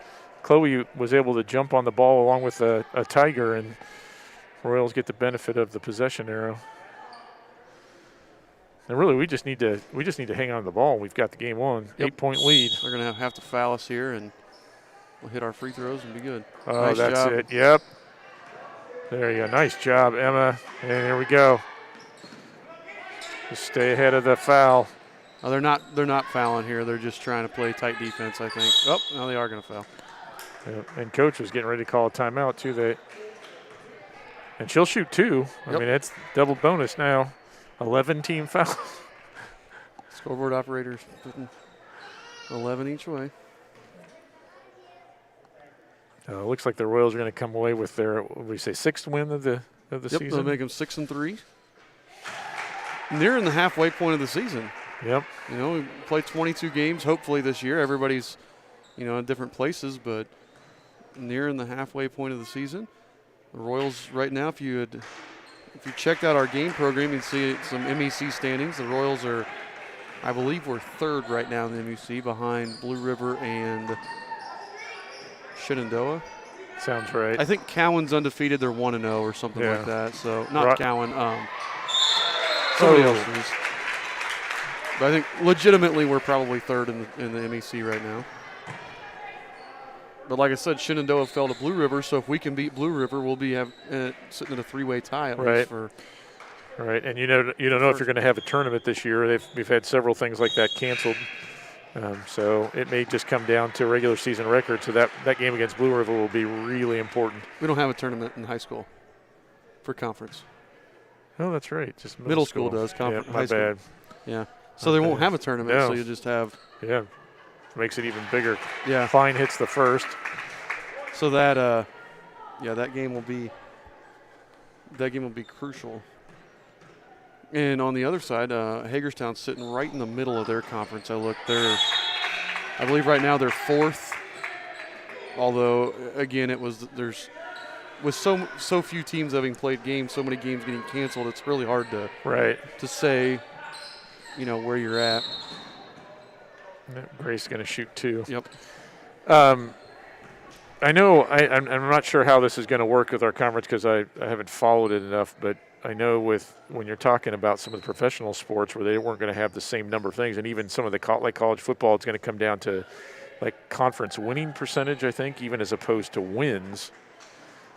[SPEAKER 2] Chloe was able to jump on the ball along with a Tiger, and Royals get the benefit of the possession arrow. And really, we just need to hang on to the ball. We've got the game won.
[SPEAKER 1] Yep.
[SPEAKER 2] 8-point lead.
[SPEAKER 1] They're going to have to foul us here, and we'll hit our free throws and be good.
[SPEAKER 2] Oh,
[SPEAKER 1] Nice
[SPEAKER 2] that's
[SPEAKER 1] job.
[SPEAKER 2] it. Yep. There you go. Nice job, Emma. And here we go. Just stay ahead of the foul.
[SPEAKER 1] Oh, they're not fouling here. They're just trying to play tight defense, I think. Oh, now they are going to foul.
[SPEAKER 2] And Coach was getting ready to call a timeout, too. And she'll shoot 2. I mean, that's double bonus now. 11 team fouls.
[SPEAKER 1] Scoreboard operators putting 11 each way.
[SPEAKER 2] Looks like the Royals are going to come away with their, what do we say, 6th win of the season.
[SPEAKER 1] They'll make them 6-3. Nearing the halfway point of the season.
[SPEAKER 2] Yep.
[SPEAKER 1] You know, we played 22 games. Hopefully this year, everybody's, in different places, but nearing the halfway point of the season. The Royals right now, if you checked out our game program, you'd see some MEC standings. The Royals are, I believe, we're 3rd right now in the MEC, behind Blue River and Shenandoah.
[SPEAKER 2] Sounds right.
[SPEAKER 1] I think Cowan's undefeated. They're 1-0 or something like that. So not Cowan. Somebody else is. But I think legitimately we're probably 3rd in the MEC right now. But like I said, Shenandoah fell to Blue River, so if we can beat Blue River, we'll be sitting at a 3-way tie at least for.
[SPEAKER 2] Right, and you don't know if you're going to have a tournament this year. We've had several things like that canceled, so it may just come down to a regular season record. So that game against Blue River will be really important.
[SPEAKER 1] We don't have a tournament in high school for conference.
[SPEAKER 2] Oh, that's right. Just
[SPEAKER 1] middle school does.
[SPEAKER 2] Yeah, my bad.
[SPEAKER 1] Yeah, so they won't have a tournament.
[SPEAKER 2] No.
[SPEAKER 1] So you just have.
[SPEAKER 2] Yeah. Makes it even bigger.
[SPEAKER 1] Yeah.
[SPEAKER 2] Klein hits the first.
[SPEAKER 1] So that game will be crucial. And on the other side, Hagerstown's sitting right in the middle of their conference. I believe right now they're 4th. Although again, with so few teams having played games, so many games getting canceled, it's really hard to say, where you're at.
[SPEAKER 2] Grace is going to shoot 2.
[SPEAKER 1] Yep.
[SPEAKER 2] I know I'm not sure how this is going to work with our conference because I haven't followed it enough, but I know when you're talking about some of the professional sports where they weren't going to have the same number of things, and even some of the like college football, it's going to come down to like conference winning percentage, I think, even as opposed to wins.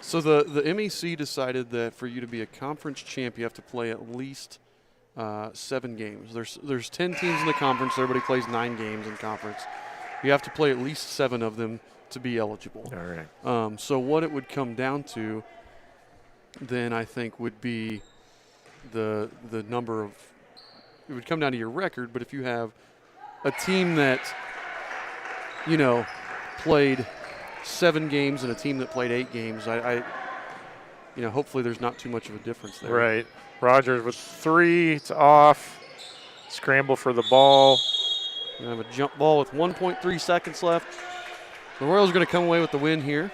[SPEAKER 1] So the MEC decided that for you to be a conference champ, you have to play at least 7 games. There's 10 teams in the conference. Everybody plays 9 games in conference. You have to play at least 7 of them to be eligible.
[SPEAKER 2] All right.
[SPEAKER 1] So what it would come down to then, I think, would be the number of – it would come down to your record, but if you have a team that, played 7 games and a team that played 8 games, I hopefully there's not too much of a difference there.
[SPEAKER 2] Right. Rogers with 3. It's off. Scramble for the ball.
[SPEAKER 1] We have a jump ball with 1.3 seconds left. The Royals are going to come away with the win here.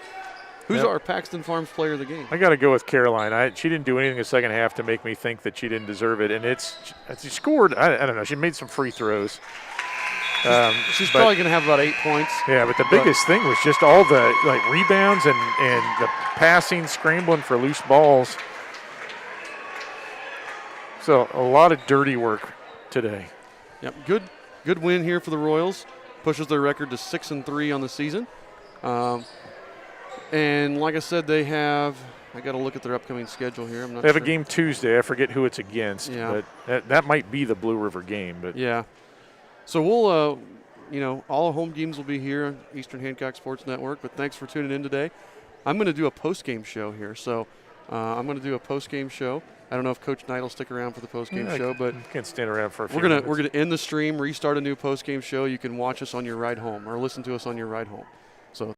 [SPEAKER 1] Who's our Paxton Farms player of the game?
[SPEAKER 2] I got to go with Caroline. She didn't do anything in the second half to make me think that she didn't deserve it. And she scored, I don't know, she made some free throws.
[SPEAKER 1] She's probably going to have about 8 points.
[SPEAKER 2] Yeah, but the biggest thing was just all the rebounds and the passing, scrambling for loose balls. So a lot of dirty work today.
[SPEAKER 1] Yep, good win here for the Royals. Pushes their record to 6-3 on the season. And like I said, I got to look at their upcoming schedule here. I'm not
[SPEAKER 2] They have
[SPEAKER 1] sure.
[SPEAKER 2] a game Tuesday. I forget who it's against, but that might be the Blue River game. But
[SPEAKER 1] yeah. So we'll, all home games will be here on Eastern Hancock Sports Network. But thanks for tuning in today. I'm going to do a post-game show here. So I'm going to do a post-game show. I don't know if Coach Knight will stick around for the post-game show, but
[SPEAKER 2] you can stand around for a few
[SPEAKER 1] minutes. We're gonna end the stream, restart a new post-game show. You can watch us on your ride home or listen to us on your ride home.